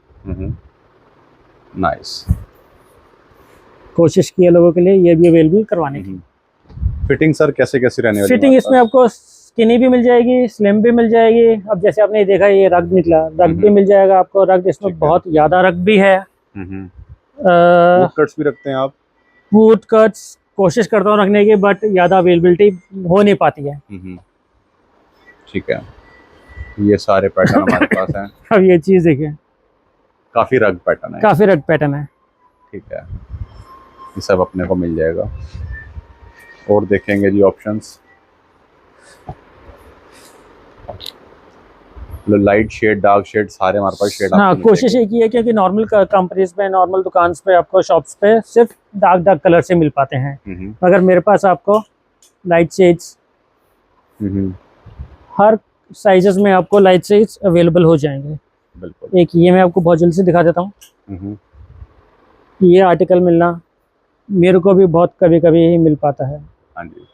नाइस, कोशिश की है लोगों के लिए ये भी अवेलेबल करवाने की। फिटिंग सर कैसे रहने वाली? फिटिंग इसमें आपको स्किनी भी मिल जाएगी, स्लिम भी मिल जाएगी। अब जैसे आपने देखा ये रग निकला, रग भी मिल जाएगा आपको। रग इसमें बहुत ज़्यादा रग भी है। बूट कट्स भी रखते हैं आप? बूट कट्स कोशिश करता हूँ रखने की, बट ज़्यादा अवेलेबिलिटी हो नहीं पाती है। ठीक है, ये सारे पैटर्न हमारे पास हैं। अब ये चीज़ देखिए, काफ़ी रग पैटर्न है। काफ़ी रग पैटर्न है। ठीक है, ये सब अपने को मिल जाएगा। और देखेंगे जी options, light shade, dark shade, सारे हमारे पास शेड। हाँ, कोशिश एक ही है क्योंकि नॉर्मल कंपनीज पे, नॉर्मल दुकान पे आपको शॉप्स पे सिर्फ डार्क कलर से मिल पाते हैं, मगर मेरे पास आपको लाइट शेड्स हर साइजेस में आपको लाइट शेड्स अवेलेबल हो जाएंगे। बिल्कुल। एक ये मैं आपको बहुत जल्दी से दिखा देता हूँ। ये आर्टिकल मिलना मेरे को भी बहुत कभी कभी ही मिल पाता है। हाँ जी,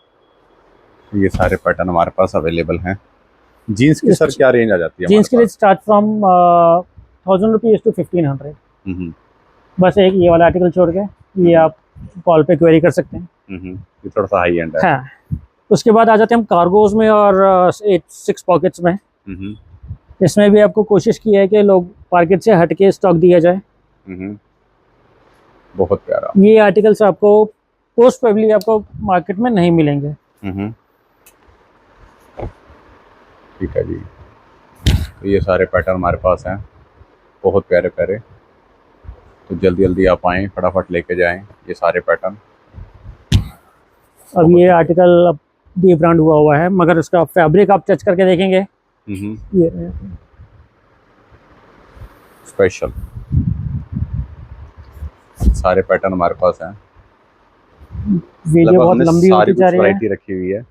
ये सारे पैटर्न हमारे पास अवेलेबल हैं। जीन्स की सर क्या रेंज आ जाती है? जीन्स की range start from 1000 rupees to 1500। बस एक ये वाला आर्टिकल छोड़ के ये आप कॉल पे क्वेरी कर सकते हैं। ये थोड़ा सा हाई एंड है। हाँ, उसके बाद आ जाते हैं हम कार्गोज में और 6 पॉकेट्स में। इसमें भी आपको कोशिश की है कि लोग मार्केट से हट के स्टॉक दिया जाए। बहुत प्यारा। ये आर्टिकल्स आपको पोस्ट प्रोबेबली आपको मार्केट में नहीं मिलेंगे। ठीक है जी, तो ये सारे पैटर्न हमारे पास हैं, बहुत प्यारे प्यारे। तो जल्दी जल्दी आप आएँ, फटाफट लेके जाएं ये सारे पैटर्न। अब ये आर्टिकल अब डी ब्रांड हुआ है, मगर इसका फैब्रिक आप टच करके देखेंगे ये स्पेशल। सारे पैटर्न हमारे पास हैं। वीडियो बहुत लंबी होती जा रही है। वैरायटी रखी हुई है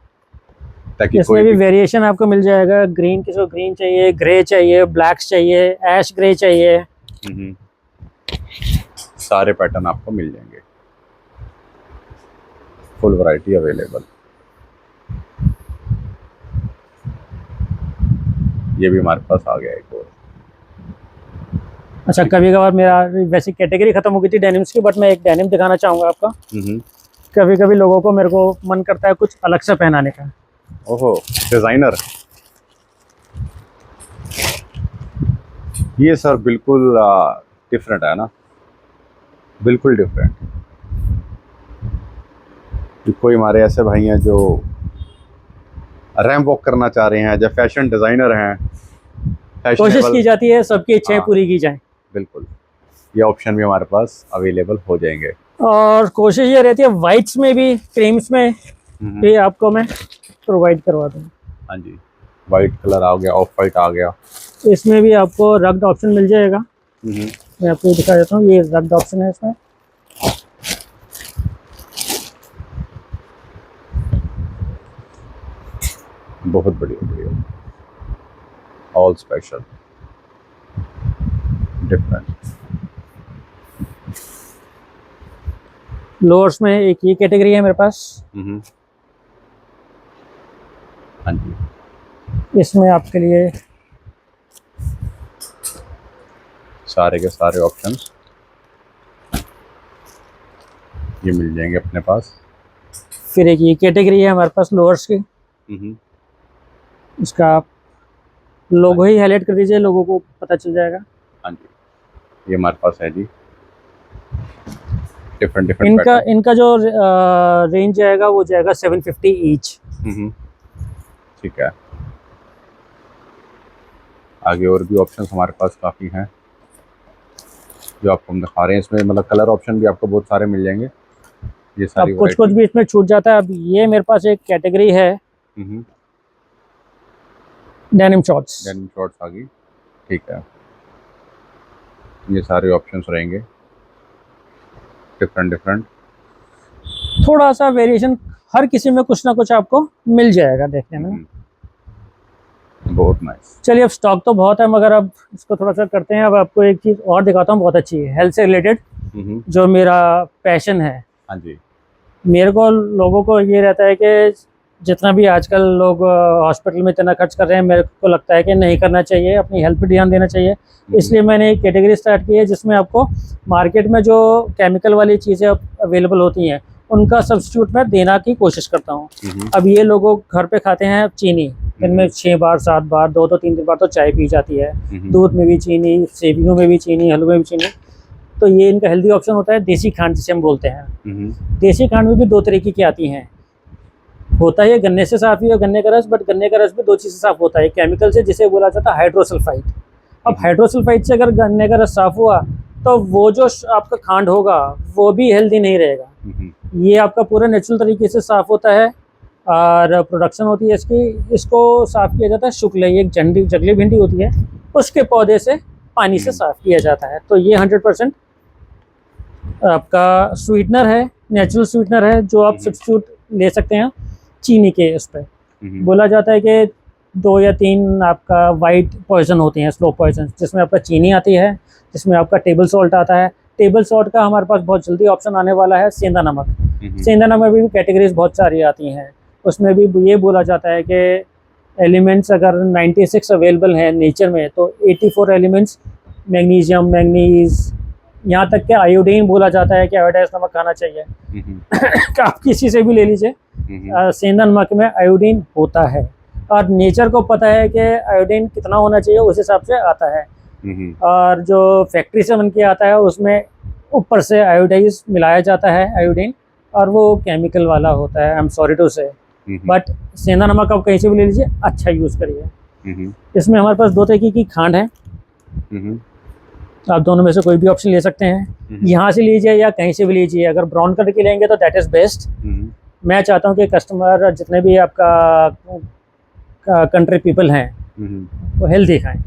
ताकि इसमें भी वेरिएशन आपको मिल जाएगा। ग्रीन, किसी को ग्रीन चाहिए, ग्रे चाहिए, ब्लैक चाहिए, ऐश ग्रे चाहिए। सारे पैटर्न आपको मिल जाएंगे, फुल वैरायटी अवेलेबल। ये भी हमारे पास आ गया एक और। अच्छा, कभी कभार मेरा वैसी कैटेगरी खत्म हो गई थी डेनिम्स की, बट मैं एक डेनिम दिखाना चाहूँगा आपको। कभी कभी लोगों को, मेरे को मन करता है कुछ अलग से पहनाने का। ओहो, डिजाइनर। ये सर बिल्कुल डिफरेंट है ना, बिल्कुल डिफरेंट। कोई हमारे ऐसे भाई हैं जो रैंप वॉक करना चाह रहे हैं, जो फैशन डिजाइनर हैं, कोशिश की जाती है सबकी इच्छाएं पूरी की जाएं। बिल्कुल, ये ऑप्शन भी हमारे पास अवेलेबल हो जाएंगे। और कोशिश ये रहती है वाइट्स में भी, क्रीम्स में भी आपको मैं प्रोवाइड करवा दूँ। हाँ जी, वाइट कलर आ गया, ऑफ वाइट आ गया। इसमें भी आपको रग्ड ऑप्शन मिल जाएगा। मैं आपको दिखा देता हूँ, ये रग्ड ऑप्शन है इसमें। बहुत बढ़िया, ऑल स्पेशल, डिफरेंट। लोअर्स में एक ये कैटेगरी है मेरे पास। हाँ जी, इसमें आपके लिए सारे के सारे ऑप्शंस ये मिल जाएंगे अपने पास। फिर एक ये कैटेगरी है हमारे पास लोअर्स की। इसका आप लोगो ही हाईलाइट कर दीजिए, लोगों को पता चल जाएगा। हाँ जी, ये हमारे पास है जी, डिफरेंट डिफरेंट इनका जो रेंज जाएगा वो जाएगा 750 ईच। ठीक है। आगे और भी ऑप्शंस हमारे पास काफ़ी हैं जो आपको हम दिखा रहे हैं। इसमें मतलब कलर ऑप्शन भी आपको बहुत सारे मिल जाएंगे। ये सारी अब कुछ भी इसमें छूट जाता है। अब ये मेरे पास एक कैटेगरी है डेनिम शॉर्ट्स। डेनिम शॉर्ट्स आ गई, ठीक है। ये सारे ऑप्शंस रहेंगे डिफरेंट डिफरेंट। थोड़ा सा वेरिएशन हर किसी में कुछ ना कुछ आपको मिल जाएगा देखने में। बहुत नाइस। चलिए, अब स्टॉक तो बहुत है मगर अब इसको थोड़ा सा करते हैं। अब आपको एक चीज़ और दिखाता हूँ, बहुत अच्छी है, हेल्थ से रिलेटेड जो मेरा पैशन है। हाँ जी। मेरे को लोगों को ये रहता है कि जितना भी आजकल लोग हॉस्पिटल में इतना खर्च कर रहे हैं, मेरे को लगता है कि नहीं करना चाहिए, अपनी हेल्थ पे ध्यान देना चाहिए। इसलिए मैंने एक कैटेगरी स्टार्ट की है जिसमें आपको मार्केट में जो केमिकल वाली चीज़ें अवेलेबल होती हैं उनका सब्स्टिट्यूट मैं देना की कोशिश करता हूँ। अब ये लोगों घर पे खाते हैं चीनी, इनमें 6 बार 7 बार 2 3 बार तो चाय पी जाती है, दूध में भी चीनी, सेवियों में भी चीनी, हलवे में भी चीनी। तो ये इनका हेल्दी ऑप्शन होता है देसी खांड जिसे हम बोलते हैं। देसी खांड में भी 2 तरीके की आती हैं। होता है गन्ने से साफ ही है, गन्ने का रस, बट गन्ने का रस भी 2 चीज़ से साफ होता है, केमिकल से जिसे बोला जाता है हाइड्रोसल्फाइड। अब हाइड्रोसल्फाइड से अगर गन्ने का रस साफ हुआ तो वो जो आपका खांड होगा वो भी हेल्दी नहीं रहेगा। ये आपका पूरा नेचुरल तरीके से साफ होता है और प्रोडक्शन होती है इसकी। इसको साफ किया जाता है शुक्ल, ये एक जंगली भिंडी होती है, उसके पौधे से पानी से साफ किया जाता है। तो ये 100% आपका स्वीटनर है, नेचुरल स्वीटनर है जो आप सब्स्टिट्यूट ले सकते हैं चीनी के। उस पर बोला जाता है कि 2 या 3 आपका वाइट पॉइजन होते हैं, स्लो पॉइजन, जिसमें आपका चीनी आती है, जिसमें आपका टेबल सॉल्ट आता है। टेबल सॉल्ट का हमारे पास बहुत जल्दी ऑप्शन आने वाला है सेंधा नमक। सेंधा नमक में भी कैटेगरीज बहुत सारी आती हैं। उसमें भी ये बोला जाता है कि एलिमेंट्स अगर 96 अवेलेबल हैं नेचर में तो 84 एलिमेंट्स, मैग्नीशियम, मैंगनीज, यहाँ तक कि आयोडीन बोला जाता है कि आयोडाइज नमक खाना चाहिए। आप किसी से भी ले लीजिए, सेंधा नमक में आयोडीन होता है और नेचर को पता है कि आयोडीन कितना होना चाहिए, उस हिसाब से आता है। और जो फैक्ट्री से बन के आता है उसमें ऊपर से आयोडाइज मिलाया जाता है, आयोडीन, और वो केमिकल वाला होता है। आई एम सॉरी टू से, बट सेंधा नमक आप कहीं से भी ले लीजिए, अच्छा यूज़ करिए। इसमें हमारे पास 2 तरीके की खांड है, आप दोनों में से कोई भी ऑप्शन ले सकते हैं। यहाँ से लीजिए या कहीं से भी लीजिए। अगर ब्राउन कलर की लेंगे तो दैट इज़ बेस्ट। मैं चाहता हूँ कि कस्टमर जितने भी आपका कंट्री पीपल हैं वो हेल्दी खाएं।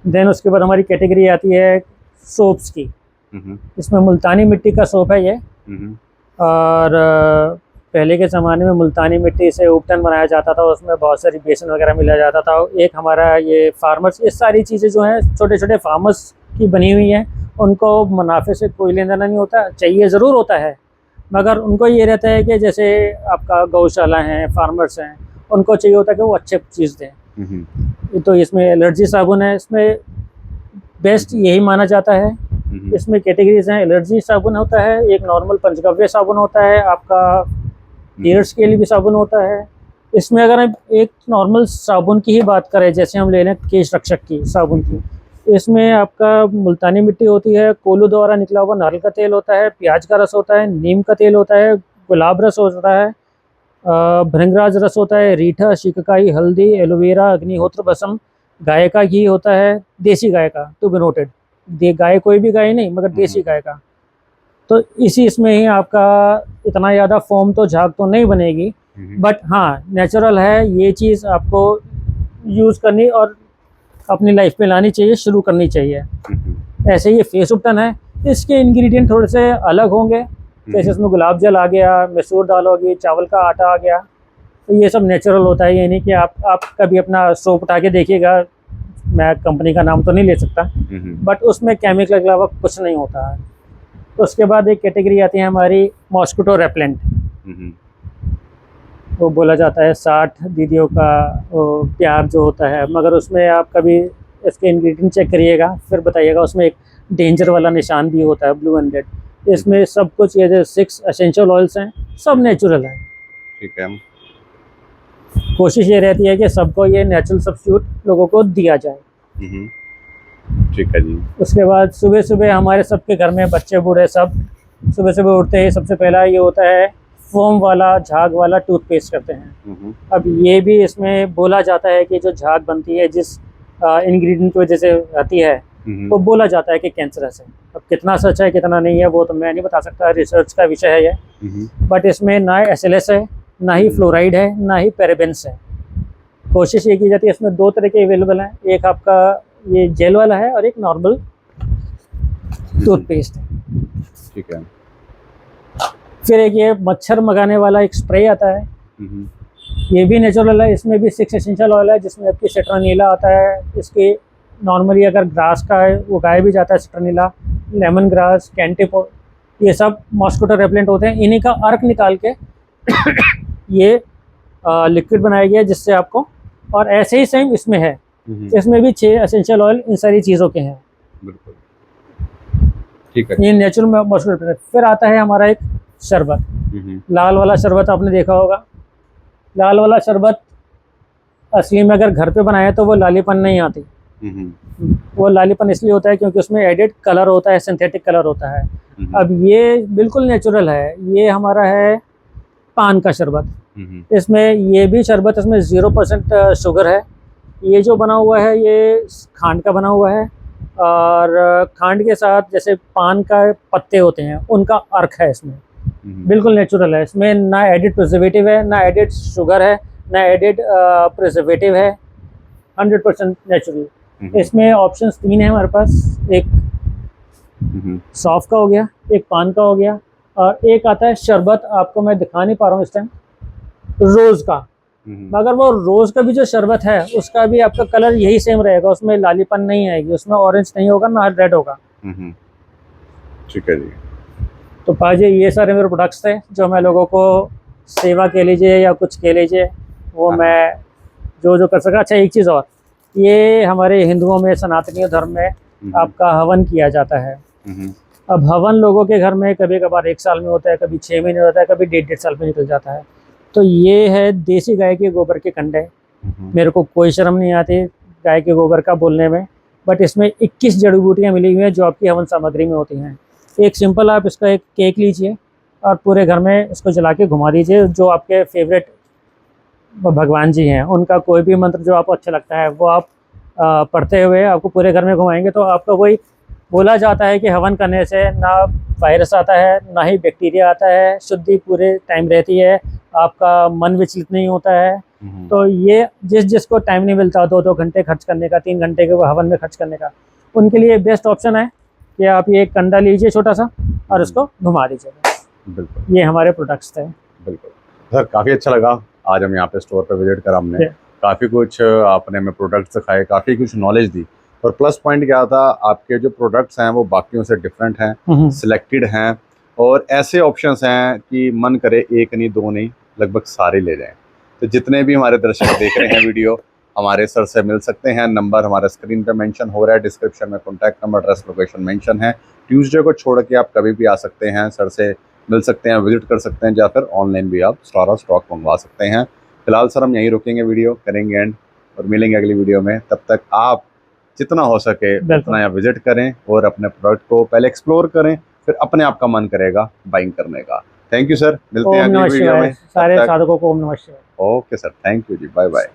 देन उसके बाद हमारी कैटेगरी आती है सोप्स की। इसमें मुल्तानी मिट्टी का सोप है ये, और पहले के ज़माने में मुल्तानी मिट्टी से उपटन बनाया जाता था, उसमें बहुत सारी बेसन वगैरह मिलाया जाता था। एक हमारा ये फार्मर्स, ये सारी चीज़ें जो हैं छोटे छोटे फार्मर्स की बनी हुई हैं, उनको मुनाफे से कोई लेना देना नहीं होता, चाहिए ज़रूर होता है, मगर उनको ये रहता है कि जैसे आपका गौशाला हैं, फार्मर्स हैं, उनको चाहिए होता है कि वो अच्छे चीज़ दें। तो इसमें एलर्जी साबुन है, इसमें बेस्ट यही माना जाता है। इसमें कैटेगरीज हैं, एलर्जी साबुन होता है, एक नॉर्मल पंचगव्य साबुन होता है, आपका हेयर्स के लिए भी साबुन होता है। इसमें अगर हम एक नॉर्मल साबुन की ही बात करें, जैसे हम ले लें केश रक्षक की साबुन की, इसमें आपका मुल्तानी मिट्टी होती है, कोल्हू द्वारा निकला हुआ नारियल का तेल होता है, प्याज का रस होता है, नीम का तेल होता है, गुलाब रस होता है, भृंगराज रस होता है, रीठा, शिकाकाई, हल्दी, एलोवेरा, अग्निहोत्र भस्म, गाय का घी होता है, देसी गाय का, टू बी नोटेड, गाय कोई भी गाय नहीं मगर देसी गाय का। तो इसी इसमें ही आपका इतना ज़्यादा फोम तो झाग तो नहीं बनेगी, बट हाँ नेचुरल है। ये चीज़ आपको यूज़ करनी और अपनी लाइफ में लानी चाहिए, शुरू करनी चाहिए। ऐसे ये फेस उपटन है, इसके इंग्रेडिएंट थोड़े से अलग होंगे, जैसे इसमें गुलाब जल आ गया, मैसूर दाल होगी, चावल का आटा आ गया, तो ये सब नेचुरल होता है। ये नहीं कि आप कभी अपना सोप उठा के देखिएगा, मैं कंपनी का नाम तो नहीं ले सकता, बट उसमें केमिकल के अलावा कुछ नहीं होता है। तो उसके बाद एक कैटेगरी आती है हमारी मॉस्किटो रेपेलेंट। वो बोला जाता है 60 दीदियों का प्यार जो होता है, मगर उसमें आप कभी इसके इंग्रेडिएंट चेक करिएगा फिर बताइएगा, उसमें एक डेंजर वाला निशान भी होता है, ब्लू एंड रेड। इसमें सब कुछ ये जो 6 एसेंशियल ऑयल्स हैं सब नेचुरल हैं। ठीक है। कोशिश ये रहती है कि सबको ये नेचुरल सब्स्टिट्यूट लोगों को दिया जाए। ठीक है जी। उसके बाद सुबह सुबह हमारे सबके घर में बच्चे बूढ़े सब सुबह सुबह उठते ही सबसे पहला ये होता है फोम वाला झाग वाला टूथपेस्ट करते हैं। अब ये भी इसमें बोला जाता है कि जो झाग बनती है जिस इंग्रेडिएंट की वजह से आती है वो बोला जाता है कि कैंसरस है। अब कितना सच है कितना नहीं है वो तो मैं नहीं बता सकता, रिसर्च का विषय है ये। बट इसमें ना SLS है, ना ही फ्लोराइड है, ना ही पैराबेन्स है। कोशिश ये की जाती है, इसमें 2 तरह के अवेलेबल हैं, एक आपका ये जेल वाला है और एक नॉर्मल टूथपेस्ट है। ठीक है। फिर एक ये मच्छर भगाने वाला एक स्प्रे आता है, ये भी नेचुरल है। इसमें भी 6 एसेंशियल ऑयल है जिसमें आपकी सिट्रोनीला आता है। इसके नॉर्मली अगर ग्रास का है वो गाय भी जाता है, सिट्रोनीला, लेमन ग्रास, कैंटिपो, ये सब मॉस्किटो रेपेलेंट होते हैं। इन्हीं का अर्क निकाल के ये लिक्विड बनाया गया है जिससे आपको, और ऐसे ही सेम इसमें है, इसमें भी 6 एसेंशियल ऑयल इन सारी चीज़ों के हैं। बिल्कुल ठीक है। ये नेचुरल मॉस्किटो रेपेलेंट। फिर आता है हमारा एक शरबत, लाल वाला शरबत आपने देखा होगा। लाल वाला शरबत असली में अगर घर पे बनाया तो वो लालीपन नहीं आती। वो लालीपन इसलिए होता है क्योंकि उसमें एडिड कलर होता है, सिंथेटिक कलर होता है। अब ये बिल्कुल नेचुरल है। ये हमारा है पान का शरबत। इसमें ये भी शरबत, इसमें 0% शुगर है। ये जो बना हुआ है ये खांड का बना हुआ है, और खांड के साथ जैसे पान का पत्ते होते हैं उनका अर्क है इसमें। बिल्कुल नेचुरल है। इसमें ना एडिड प्रिजर्वेटिव है, ना एडिड शुगर है, ना एडिड प्रिजर्वेटिव है, 100% नेचुरल। इसमें ऑप्शंस 3 हैं हमारे पास, एक सौंफ का हो गया, एक पान का हो गया, और एक आता है शरबत, आपको मैं दिखा नहीं पा रहा हूँ इस टाइम, रोज़ का। मगर वो रोज़ का भी जो शरबत है उसका भी आपका कलर यही सेम रहेगा, उसमें लालीपन नहीं आएगी, उसमें ऑरेंज नहीं होगा, ना रेड होगा। ठीक है जी। तो पाजी ये सारे मेरे प्रोडक्ट्स थे जो मैं लोगों को सेवा के लीजिए या कुछ के लीजिए वो मैं जो कर सका। अच्छा एक चीज़ और, ये हमारे हिंदुओं में, सनातनी धर्म में आपका हवन किया जाता है। अब हवन लोगों के घर में कभी कभार 1 साल में होता है, कभी 6 महीने होता है, कभी 1.5 साल में निकल जाता है। तो ये है देसी गाय के गोबर के कंडे। मेरे को कोई शर्म नहीं आती गाय के गोबर का बोलने में, बट इसमें 21 जड़ी बूटियाँ मिली हुई हैं जो आपकी हवन सामग्री में होती हैं। एक सिंपल आप इसका एक केक लीजिए और पूरे घर में इसको जला के घुमा दीजिए। जो आपके फेवरेट भगवान जी हैं उनका कोई भी मंत्र जो आपको अच्छा लगता है वो आप पढ़ते हुए आपको पूरे घर में घुमाएंगे तो आपका कोई, बोला जाता है कि हवन करने से ना वायरस आता है, ना ही बैक्टीरिया आता है, शुद्धि पूरे टाइम रहती है, आपका मन विचलित नहीं होता है। तो ये जिसको टाइम नहीं मिलता 2-2 घंटे खर्च करने का, 3 घंटे के वो हवन में खर्च करने का, उनके लिए बेस्ट ऑप्शन है कि आप ये एक कंडा लीजिए छोटा सा और उसको घुमा दीजिए। बिल्कुल, ये हमारे प्रोडक्ट्स थे। बिल्कुल सर, काफ़ी अच्छा लगा। आज हम यहाँ पे स्टोर पे विजिट करा, हमने काफ़ी कुछ आपने हमें प्रोडक्ट्स दिखाए, काफ़ी कुछ नॉलेज दी। और प्लस पॉइंट क्या था, आपके जो प्रोडक्ट्स हैं वो बाकियों से डिफरेंट हैं, सिलेक्टेड हैं, और ऐसे ऑप्शंस हैं कि मन करे 1 नहीं 2 नहीं, लगभग सारे ले जाएं। तो जितने भी हमारे दर्शक देख रहे हैं वीडियो, हमारे सर से मिल सकते हैं। नंबर हमारे स्क्रीन पे मेंशन हो रहा है, डिस्क्रिप्शन में contact number, address, location mention है। ट्यूसडे को छोड़ के आप कभी भी आ सकते हैं, सर से मिल सकते हैं, विजिट कर सकते हैं, या फिर ऑनलाइन भी आप सारा स्टॉक मंगवा सकते हैं। फिलहाल सर हम यहीं रुकेंगे, वीडियो करेंगे एंड, और मिलेंगे अगली वीडियो में। तब तक आप जितना हो सके उतना यहाँ विजिट करें और अपने प्रोडक्ट को पहले एक्सप्लोर करें, फिर अपने आप का मन करेगा बाइंग करने का। थैंक यू सर, मिलते हैं अगली वीडियो में। सारे साधकों को ओम नमः शिवाय। ओके सर, थैंक यू जी, बाय बाय।